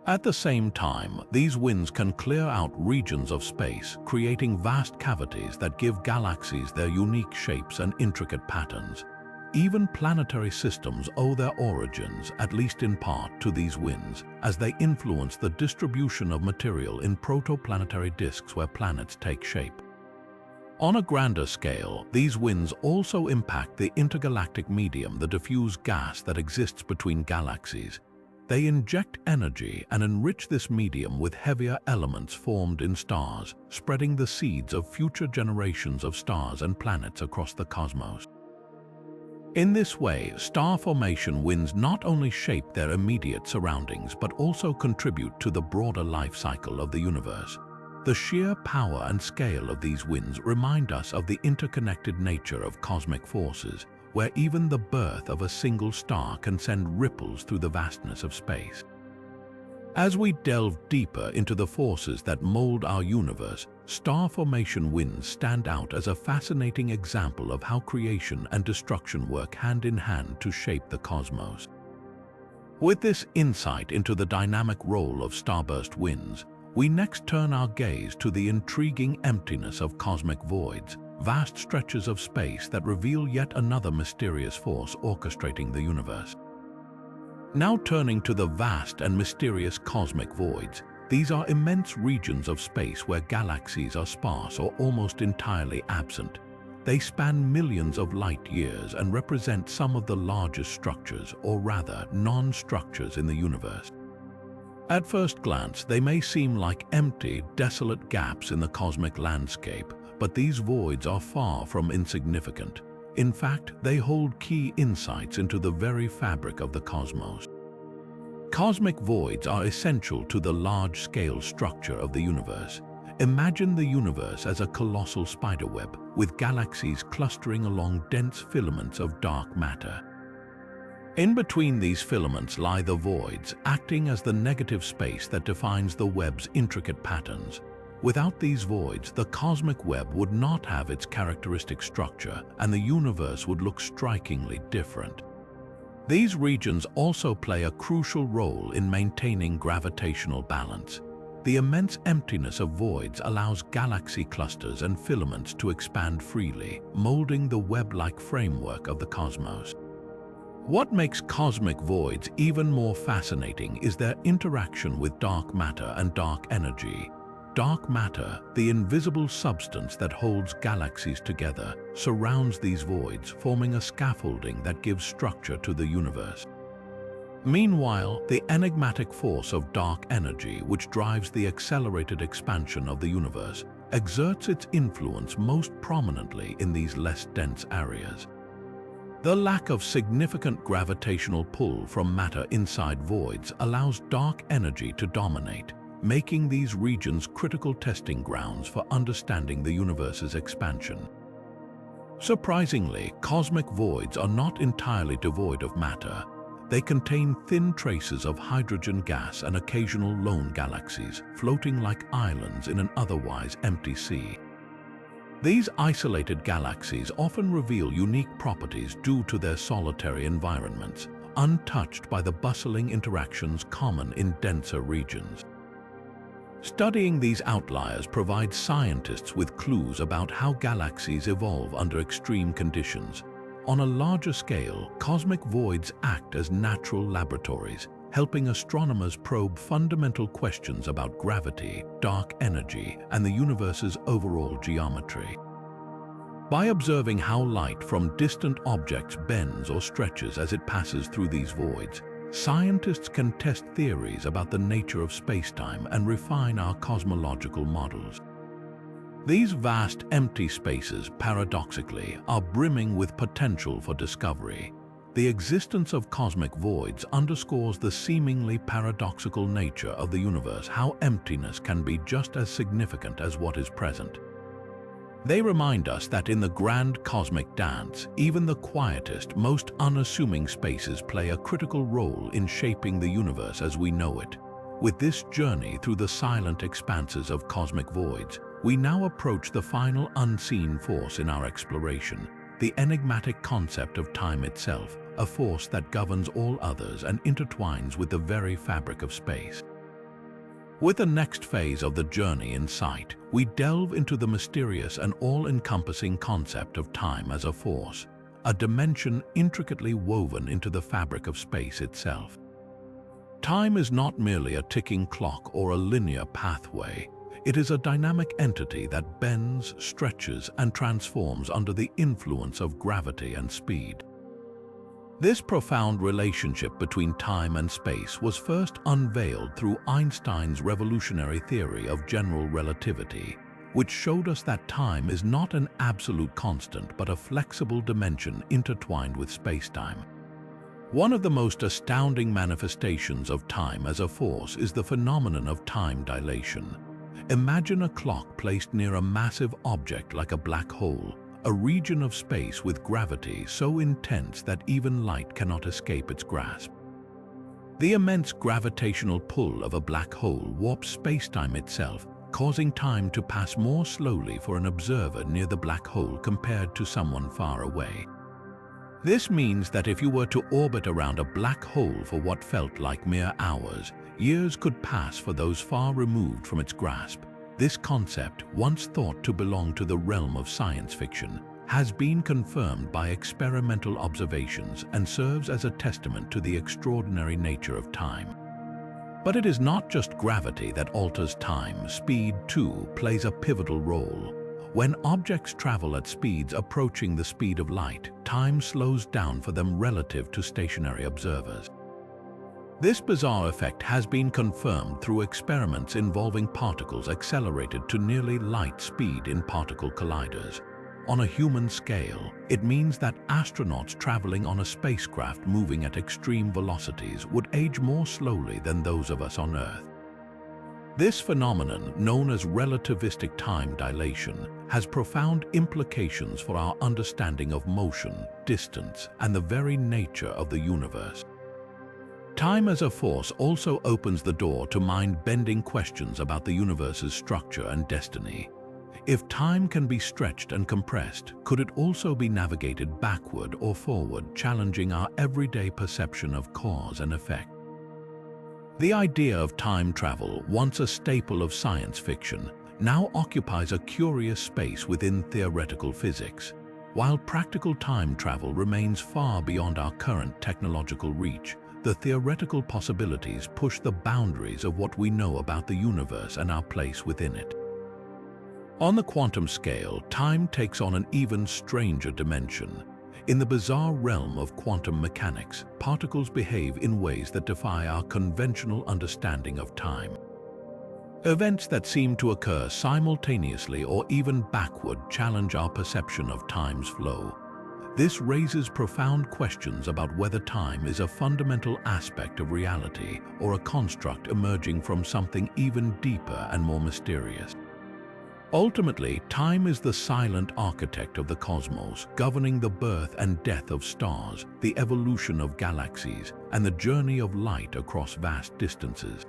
Speaker 1: At the same time, these winds can clear out regions of space, creating vast cavities that give galaxies their unique shapes and intricate patterns. Even planetary systems owe their origins, at least in part, to these winds, as they influence the distribution of material in protoplanetary disks where planets take shape. On a grander scale, these winds also impact the intergalactic medium, the diffuse gas that exists between galaxies. They inject energy and enrich this medium with heavier elements formed in stars, spreading the seeds of future generations of stars and planets across the cosmos. In this way, star formation winds not only shape their immediate surroundings but also contribute to the broader life cycle of the universe. The sheer power and scale of these winds remind us of the interconnected nature of cosmic forces, where even the birth of a single star can send ripples through the vastness of space. As we delve deeper into the forces that mold our universe, star formation winds stand out as a fascinating example of how creation and destruction work hand in hand to shape the cosmos. With this insight into the dynamic role of starburst winds, we next turn our gaze to the intriguing emptiness of cosmic voids, vast stretches of space that reveal yet another mysterious force orchestrating the universe. Now turning to the vast and mysterious cosmic voids, these are immense regions of space where galaxies are sparse or almost entirely absent. They span millions of light years and represent some of the largest structures, or rather non-structures, in the universe. At first glance, they may seem like empty, desolate gaps in the cosmic landscape, but these voids are far from insignificant. In fact, they hold key insights into the very fabric of the cosmos. Cosmic voids are essential to the large-scale structure of the universe. Imagine the universe as a colossal spiderweb, with galaxies clustering along dense filaments of dark matter. In between these filaments lie the voids, acting as the negative space that defines the web's intricate patterns. Without these voids, the cosmic web would not have its characteristic structure, and the universe would look strikingly different. These regions also play a crucial role in maintaining gravitational balance. The immense emptiness of voids allows galaxy clusters and filaments to expand freely, molding the web-like framework of the cosmos. What makes cosmic voids even more fascinating is their interaction with dark matter and dark energy. Dark matter, the invisible substance that holds galaxies together, surrounds these voids, forming a scaffolding that gives structure to the universe. Meanwhile, the enigmatic force of dark energy, which drives the accelerated expansion of the universe, exerts its influence most prominently in these less dense areas. The lack of significant gravitational pull from matter inside voids allows dark energy to dominate, making these regions critical testing grounds for understanding the universe's expansion. Surprisingly, cosmic voids are not entirely devoid of matter. They contain thin traces of hydrogen gas and occasional lone galaxies, floating like islands in an otherwise empty sea. These isolated galaxies often reveal unique properties due to their solitary environments, untouched by the bustling interactions common in denser regions. Studying these outliers provides scientists with clues about how galaxies evolve under extreme conditions. On a larger scale, cosmic voids act as natural laboratories, helping astronomers probe fundamental questions about gravity, dark energy, and the universe's overall geometry. By observing how light from distant objects bends or stretches as it passes through these voids, scientists can test theories about the nature of spacetime and refine our cosmological models. These vast empty spaces, paradoxically, are brimming with potential for discovery. The existence of cosmic voids underscores the seemingly paradoxical nature of the universe, how emptiness can be just as significant as what is present. They remind us that in the grand cosmic dance, even the quietest, most unassuming spaces play a critical role in shaping the universe as we know it. With this journey through the silent expanses of cosmic voids, we now approach the final unseen force in our exploration, the enigmatic concept of time itself, a force that governs all others and intertwines with the very fabric of space. With the next phase of the journey in sight, we delve into the mysterious and all-encompassing concept of time as a force, a dimension intricately woven into the fabric of space itself. Time is not merely a ticking clock or a linear pathway. It is a dynamic entity that bends, stretches, and transforms under the influence of gravity and speed. This profound relationship between time and space was first unveiled through Einstein's revolutionary theory of general relativity, which showed us that time is not an absolute constant but a flexible dimension intertwined with spacetime. One of the most astounding manifestations of time as a force is the phenomenon of time dilation. Imagine a clock placed near a massive object like a black hole, a region of space with gravity so intense that even light cannot escape its grasp. The immense gravitational pull of a black hole warps spacetime itself, causing time to pass more slowly for an observer near the black hole compared to someone far away. This means that if you were to orbit around a black hole for what felt like mere hours, years could pass for those far removed from its grasp. This concept, once thought to belong to the realm of science fiction, has been confirmed by experimental observations and serves as a testament to the extraordinary nature of time. But it is not just gravity that alters time. Speed, too, plays a pivotal role. When objects travel at speeds approaching the speed of light, time slows down for them relative to stationary observers. This bizarre effect has been confirmed through experiments involving particles accelerated to nearly light speed in particle colliders. On a human scale, it means that astronauts traveling on a spacecraft moving at extreme velocities would age more slowly than those of us on Earth. This phenomenon, known as relativistic time dilation, has profound implications for our understanding of motion, distance, and the very nature of the universe. Time as a force also opens the door to mind-bending questions about the universe's structure and destiny. If time can be stretched and compressed, could it also be navigated backward or forward, challenging our everyday perception of cause and effect? The idea of time travel, once a staple of science fiction, now occupies a curious space within theoretical physics. While practical time travel remains far beyond our current technological reach, the theoretical possibilities push the boundaries of what we know about the universe and our place within it. On the quantum scale, time takes on an even stranger dimension. In the bizarre realm of quantum mechanics, particles behave in ways that defy our conventional understanding of time. Events that seem to occur simultaneously or even backward challenge our perception of time's flow. This raises profound questions about whether time is a fundamental aspect of reality or a construct emerging from something even deeper and more mysterious. Ultimately, time is the silent architect of the cosmos, governing the birth and death of stars, the evolution of galaxies, and the journey of light across vast distances.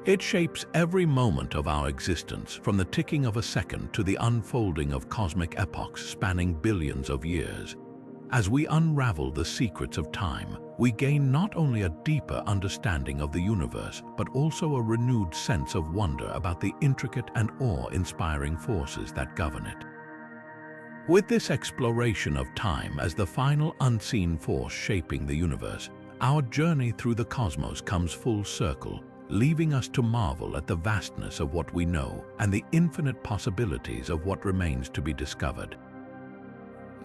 Speaker 1: It shapes every moment of our existence, from the ticking of a second to the unfolding of cosmic epochs spanning billions of years. As we unravel the secrets of time, we gain not only a deeper understanding of the universe, but also a renewed sense of wonder about the intricate and awe-inspiring forces that govern it. With this exploration of time as the final unseen force shaping the universe, our journey through the cosmos comes full circle, leaving us to marvel at the vastness of what we know and the infinite possibilities of what remains to be discovered.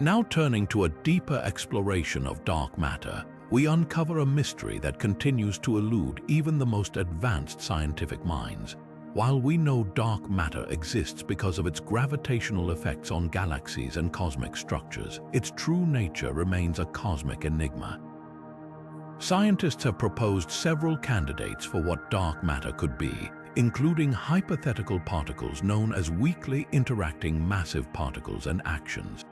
Speaker 1: Now turning to a deeper exploration of dark matter, we uncover a mystery that continues to elude even the most advanced scientific minds. While we know dark matter exists because of its gravitational effects on galaxies and cosmic structures, its true nature remains a cosmic enigma. Scientists have proposed several candidates for what dark matter could be, including hypothetical particles known as weakly interacting massive particles and actions.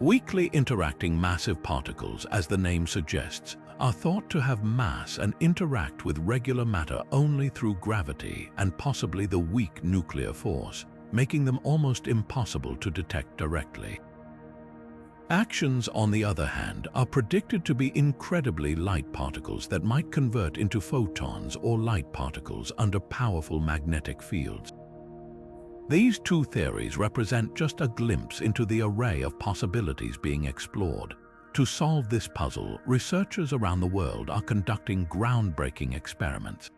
Speaker 1: Weakly interacting massive particles, as the name suggests, are thought to have mass and interact with regular matter only through gravity and possibly the weak nuclear force, making them almost impossible to detect directly. Actions, on the other hand, are predicted to be incredibly light particles that might convert into photons or light particles under powerful magnetic fields. These two theories represent just a glimpse into the array of possibilities being explored. To solve this puzzle, researchers around the world are conducting groundbreaking experiments.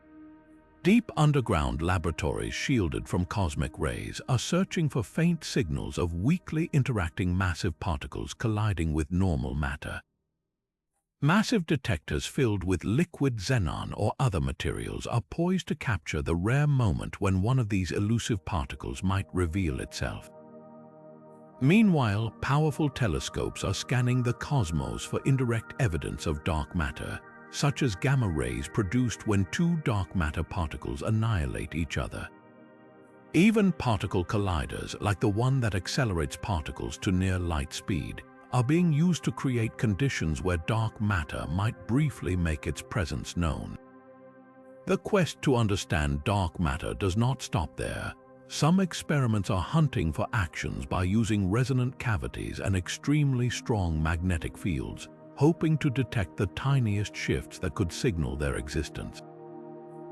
Speaker 1: Deep underground laboratories shielded from cosmic rays are searching for faint signals of weakly interacting massive particles colliding with normal matter. Massive detectors filled with liquid xenon or other materials are poised to capture the rare moment when one of these elusive particles might reveal itself. Meanwhile, powerful telescopes are scanning the cosmos for indirect evidence of dark matter, such as gamma rays produced when two dark matter particles annihilate each other. Even particle colliders, like the one that accelerates particles to near light speed, are being used to create conditions where dark matter might briefly make its presence known. The quest to understand dark matter does not stop there. Some experiments are hunting for actions by using resonant cavities and extremely strong magnetic fields, hoping to detect the tiniest shifts that could signal their existence.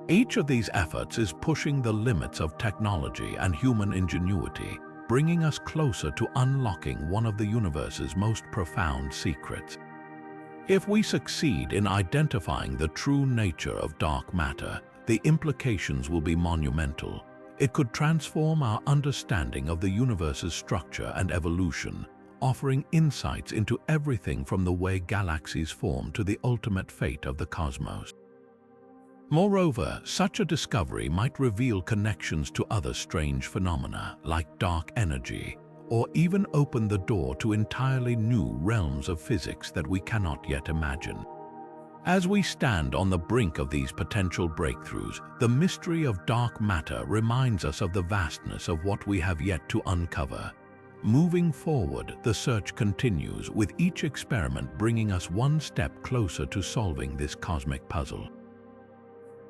Speaker 1: Each of these efforts is pushing the limits of technology and human ingenuity, bringing us closer to unlocking one of the universe's most profound secrets. If we succeed in identifying the true nature of dark matter, the implications will be monumental. It could transform our understanding of the universe's structure and evolution, offering insights into everything from the way galaxies form to the ultimate fate of the cosmos. Moreover, such a discovery might reveal connections to other strange phenomena like dark energy, or even open the door to entirely new realms of physics that we cannot yet imagine. As we stand on the brink of these potential breakthroughs, the mystery of dark matter reminds us of the vastness of what we have yet to uncover. Moving forward, the search continues, with each experiment bringing us one step closer to solving this cosmic puzzle.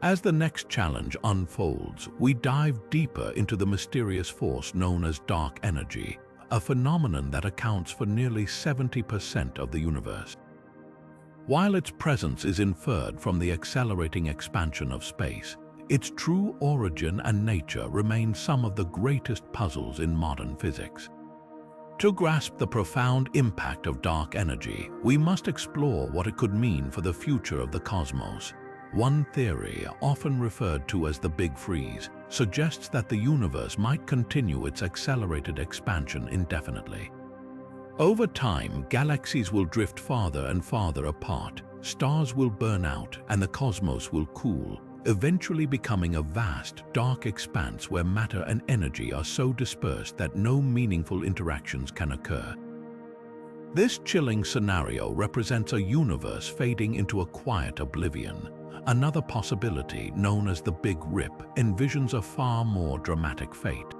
Speaker 1: As the next challenge unfolds, we dive deeper into the mysterious force known as dark energy, a phenomenon that accounts for nearly 70% of the universe. While its presence is inferred from the accelerating expansion of space, its true origin and nature remain some of the greatest puzzles in modern physics. To grasp the profound impact of dark energy, we must explore what it could mean for the future of the cosmos. One theory, often referred to as the Big Freeze, suggests that the universe might continue its accelerated expansion indefinitely. Over time, galaxies will drift farther and farther apart, stars will burn out, and the cosmos will cool, eventually becoming a vast, dark expanse where matter and energy are so dispersed that no meaningful interactions can occur. This chilling scenario represents a universe fading into a quiet oblivion. Another possibility, known as the Big Rip, envisions a far more dramatic fate.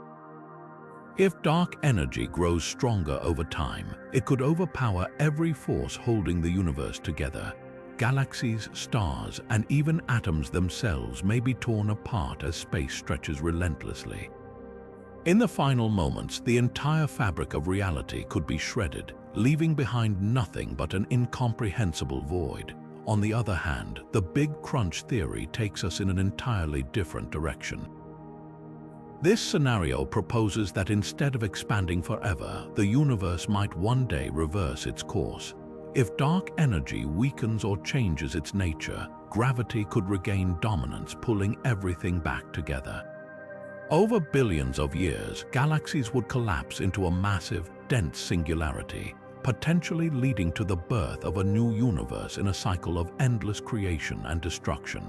Speaker 1: If dark energy grows stronger over time, it could overpower every force holding the universe together. Galaxies, stars, and even atoms themselves may be torn apart as space stretches relentlessly. In the final moments, the entire fabric of reality could be shredded, leaving behind nothing but an incomprehensible void. On the other hand, the Big Crunch theory takes us in an entirely different direction. This scenario proposes that instead of expanding forever, the universe might one day reverse its course. If dark energy weakens or changes its nature, gravity could regain dominance, pulling everything back together. Over billions of years, galaxies would collapse into a massive, dense singularity, potentially leading to the birth of a new universe in a cycle of endless creation and destruction.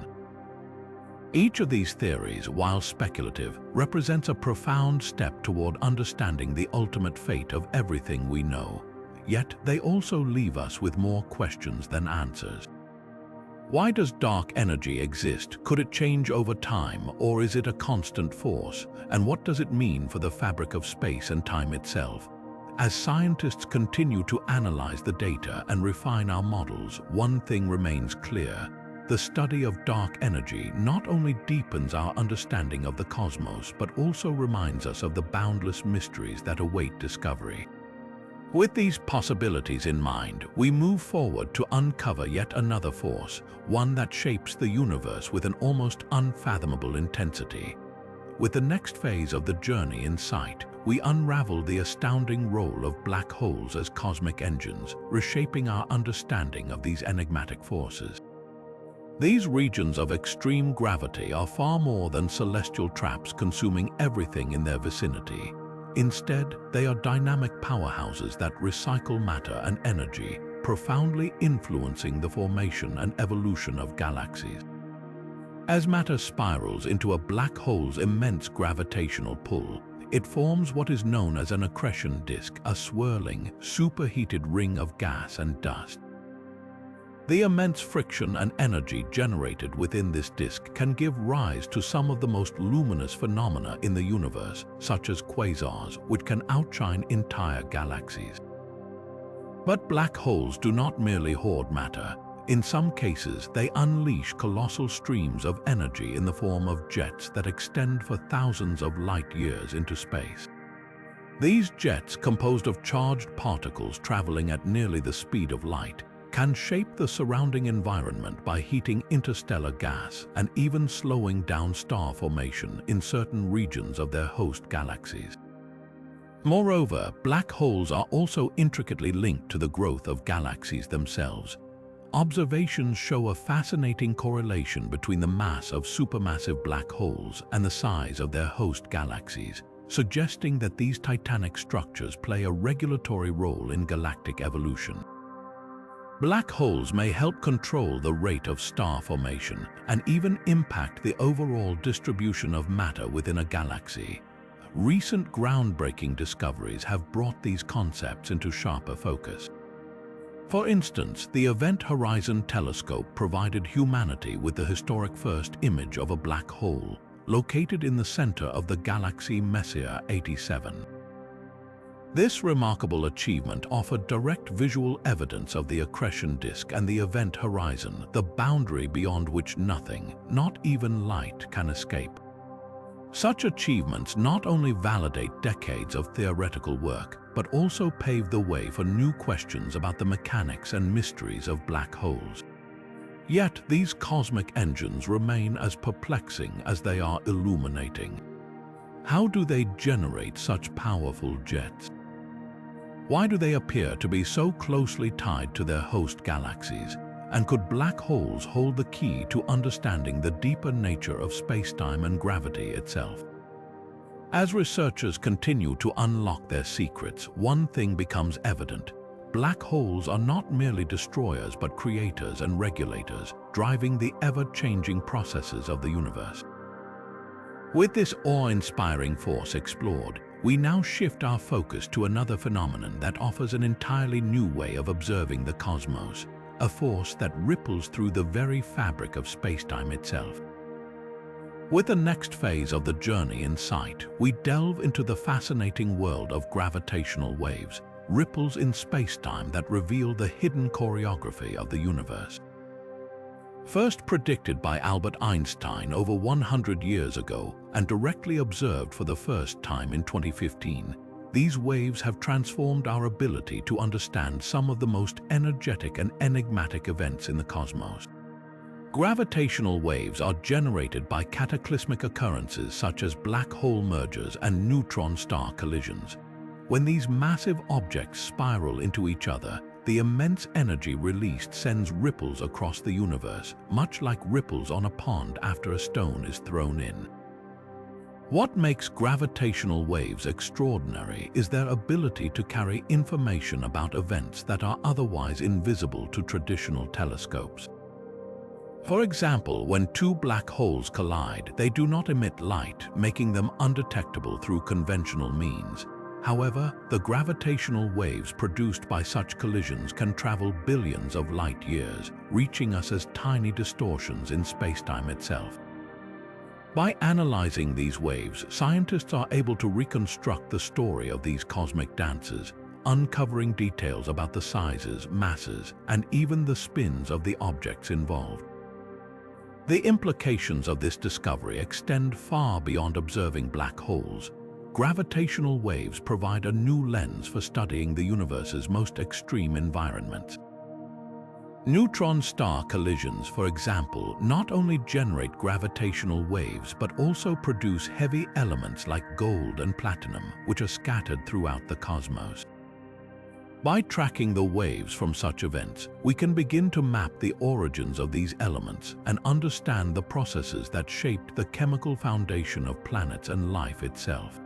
Speaker 1: Each of these theories, while speculative, represents a profound step toward understanding the ultimate fate of everything we know. Yet they also leave us with more questions than answers. Why does dark energy exist? Could it change over time, or is it a constant force? And what does it mean for the fabric of space and time itself? As scientists continue to analyze the data and refine our models, one thing remains clear. The study of dark energy not only deepens our understanding of the cosmos, but also reminds us of the boundless mysteries that await discovery. With these possibilities in mind, we move forward to uncover yet another force, one that shapes the universe with an almost unfathomable intensity. With the next phase of the journey in sight, we unravel the astounding role of black holes as cosmic engines, reshaping our understanding of these enigmatic forces. These regions of extreme gravity are far more than celestial traps consuming everything in their vicinity. Instead, they are dynamic powerhouses that recycle matter and energy, profoundly influencing the formation and evolution of galaxies. As matter spirals into a black hole's immense gravitational pull, it forms what is known as an accretion disk, a swirling, superheated ring of gas and dust. The immense friction and energy generated within this disk can give rise to some of the most luminous phenomena in the universe, such as quasars, which can outshine entire galaxies. But black holes do not merely hoard matter. In some cases, they unleash colossal streams of energy in the form of jets that extend for thousands of light years into space. These jets, composed of charged particles traveling at nearly the speed of light, can shape the surrounding environment by heating interstellar gas and even slowing down star formation in certain regions of their host galaxies. Moreover, black holes are also intricately linked to the growth of galaxies themselves. Observations show a fascinating correlation between the mass of supermassive black holes and the size of their host galaxies, suggesting that these titanic structures play a regulatory role in galactic evolution. Black holes may help control the rate of star formation and even impact the overall distribution of matter within a galaxy. Recent groundbreaking discoveries have brought these concepts into sharper focus. For instance, the Event Horizon Telescope provided humanity with the historic first image of a black hole, located in the center of the galaxy Messier 87. This remarkable achievement offered direct visual evidence of the accretion disk and the event horizon, the boundary beyond which nothing, not even light, can escape. Such achievements not only validate decades of theoretical work, but also pave the way for new questions about the mechanics and mysteries of black holes. Yet these cosmic engines remain as perplexing as they are illuminating. How do they generate such powerful jets? Why do they appear to be so closely tied to their host galaxies? And could black holes hold the key to understanding the deeper nature of spacetime and gravity itself? As researchers continue to unlock their secrets, one thing becomes evident. Black holes are not merely destroyers but creators and regulators, driving the ever-changing processes of the universe. With this awe-inspiring force explored, we now shift our focus to another phenomenon that offers an entirely new way of observing the cosmos, a force that ripples through the very fabric of spacetime itself. With the next phase of the journey in sight, we delve into the fascinating world of gravitational waves, ripples in spacetime that reveal the hidden choreography of the universe. First predicted by Albert Einstein over 100 years ago and directly observed for the first time in 2015, these waves have transformed our ability to understand some of the most energetic and enigmatic events in the cosmos. Gravitational waves are generated by cataclysmic occurrences such as black hole mergers and neutron star collisions. When these massive objects spiral into each other, the immense energy released sends ripples across the universe, much like ripples on a pond after a stone is thrown in. What makes gravitational waves extraordinary is their ability to carry information about events that are otherwise invisible to traditional telescopes. For example, when two black holes collide, they do not emit light, making them undetectable through conventional means. However, the gravitational waves produced by such collisions can travel billions of light years, reaching us as tiny distortions in spacetime itself. By analyzing these waves, scientists are able to reconstruct the story of these cosmic dances, uncovering details about the sizes, masses, and even the spins of the objects involved. The implications of this discovery extend far beyond observing black holes. Gravitational waves provide a new lens for studying the universe's most extreme environments. Neutron star collisions, for example, not only generate gravitational waves but also produce heavy elements like gold and platinum, which are scattered throughout the cosmos. By tracking the waves from such events, we can begin to map the origins of these elements and understand the processes that shaped the chemical foundation of planets and life itself.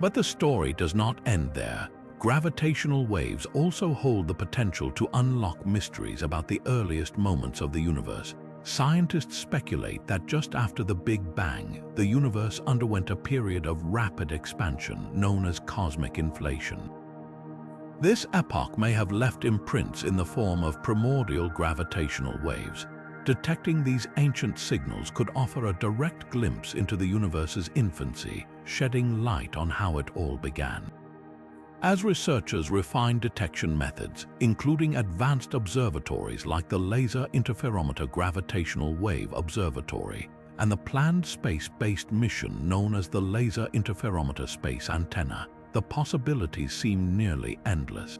Speaker 1: But the story does not end there. Gravitational waves also hold the potential to unlock mysteries about the earliest moments of the universe. Scientists speculate that just after the Big Bang, the universe underwent a period of rapid expansion known as cosmic inflation. This epoch may have left imprints in the form of primordial gravitational waves. Detecting these ancient signals could offer a direct glimpse into the universe's infancy, shedding light on how it all began. As researchers refine detection methods, including advanced observatories like the Laser Interferometer Gravitational Wave Observatory and the planned space-based mission known as the Laser Interferometer Space Antenna, the possibilities seem nearly endless.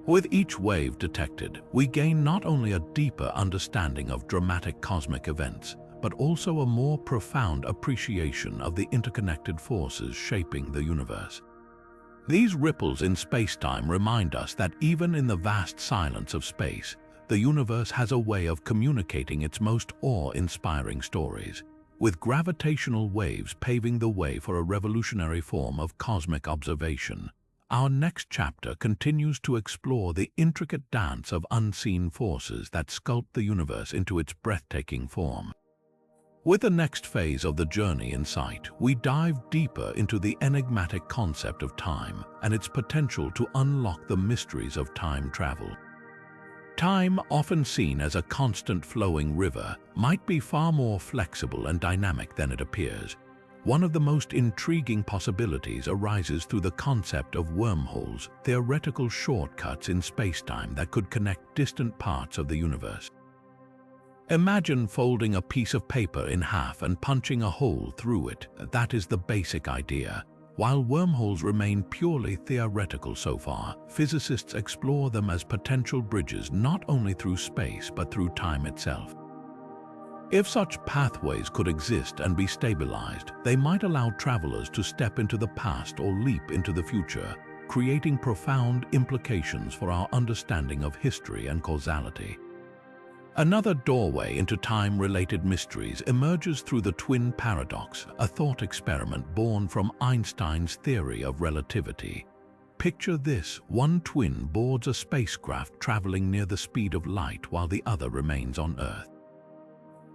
Speaker 1: With each wave detected, we gain not only a deeper understanding of dramatic cosmic events, but also a more profound appreciation of the interconnected forces shaping the universe. These ripples in spacetime remind us that even in the vast silence of space, the universe has a way of communicating its most awe-inspiring stories, with gravitational waves paving the way for a revolutionary form of cosmic observation. Our next chapter continues to explore the intricate dance of unseen forces that sculpt the universe into its breathtaking form. With the next phase of the journey in sight, we dive deeper into the enigmatic concept of time and its potential to unlock the mysteries of time travel. Time, often seen as a constant flowing river, might be far more flexible and dynamic than it appears. One of the most intriguing possibilities arises through the concept of wormholes, theoretical shortcuts in spacetime that could connect distant parts of the universe. Imagine folding a piece of paper in half and punching a hole through it. That is the basic idea. While wormholes remain purely theoretical so far, physicists explore them as potential bridges not only through space but through time itself. If such pathways could exist and be stabilized, they might allow travelers to step into the past or leap into the future, creating profound implications for our understanding of history and causality. Another doorway into time-related mysteries emerges through the twin paradox, a thought experiment born from Einstein's theory of relativity. Picture this: one twin boards a spacecraft traveling near the speed of light while the other remains on Earth.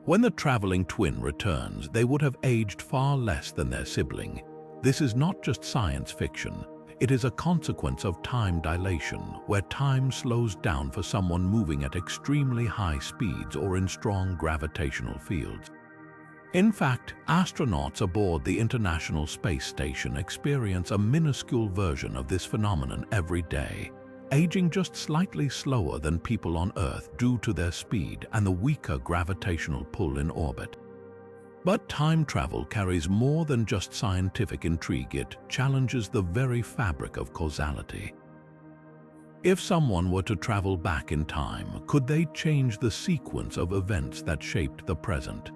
Speaker 1: When the traveling twin returns, they would have aged far less than their sibling. This is not just science fiction. It is a consequence of time dilation, where time slows down for someone moving at extremely high speeds or in strong gravitational fields. In fact, astronauts aboard the International Space Station experience a minuscule version of this phenomenon every day, aging just slightly slower than people on Earth due to their speed and the weaker gravitational pull in orbit. But time travel carries more than just scientific intrigue. It challenges the very fabric of causality. If someone were to travel back in time, could they change the sequence of events that shaped the present?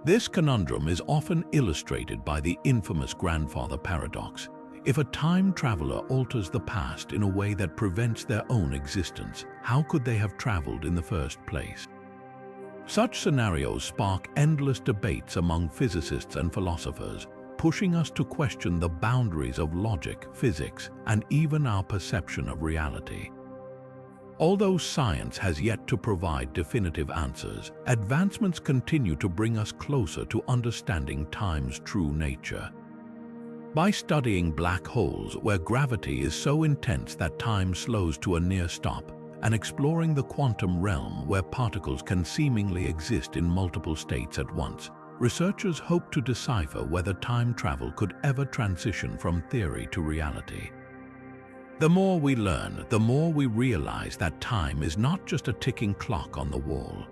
Speaker 1: This conundrum is often illustrated by the infamous grandfather paradox. If a time traveler alters the past in a way that prevents their own existence, how could they have traveled in the first place? Such scenarios spark endless debates among physicists and philosophers, pushing us to question the boundaries of logic, physics, and even our perception of reality. Although science has yet to provide definitive answers, advancements continue to bring us closer to understanding time's true nature. By studying black holes where gravity is so intense that time slows to a near stop, and exploring the quantum realm where particles can seemingly exist in multiple states at once, researchers hope to decipher whether time travel could ever transition from theory to reality. The more we learn, the more we realize that time is not just a ticking clock on the wall.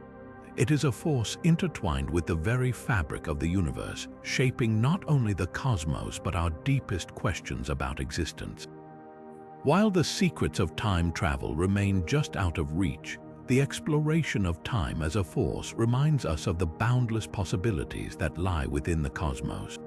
Speaker 1: It is a force intertwined with the very fabric of the universe, shaping not only the cosmos but our deepest questions about existence. While the secrets of time travel remain just out of reach, the exploration of time as a force reminds us of the boundless possibilities that lie within the cosmos.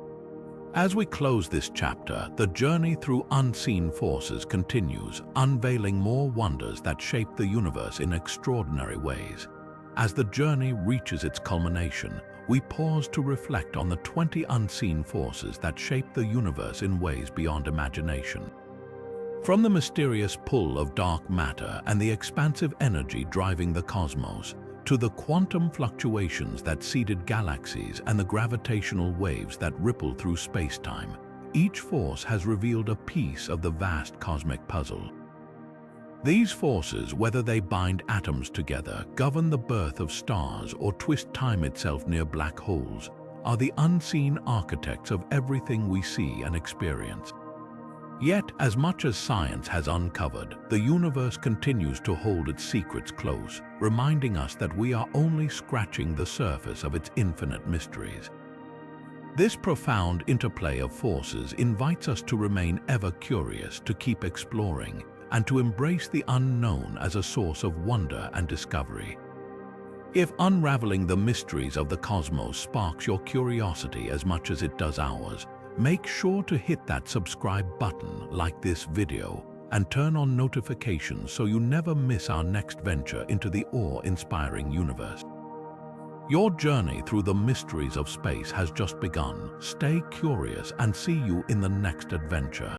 Speaker 1: As we close this chapter, the journey through unseen forces continues, unveiling more wonders that shape the universe in extraordinary ways. As the journey reaches its culmination, we pause to reflect on the 20 unseen forces that shape the universe in ways beyond imagination. From the mysterious pull of dark matter and the expansive energy driving the cosmos, to the quantum fluctuations that seeded galaxies and the gravitational waves that ripple through spacetime, each force has revealed a piece of the vast cosmic puzzle. These forces, whether they bind atoms together, govern the birth of stars, or twist time itself near black holes, are the unseen architects of everything we see and experience. Yet, as much as science has uncovered, the universe continues to hold its secrets close, reminding us that we are only scratching the surface of its infinite mysteries. This profound interplay of forces invites us to remain ever curious, to keep exploring, and to embrace the unknown as a source of wonder and discovery. If unraveling the mysteries of the cosmos sparks your curiosity as much as it does ours, make sure to hit that subscribe button, like this video, and turn on notifications so you never miss our next venture into the awe-inspiring universe. Your journey through the mysteries of space has just begun. Stay curious and see you in the next adventure.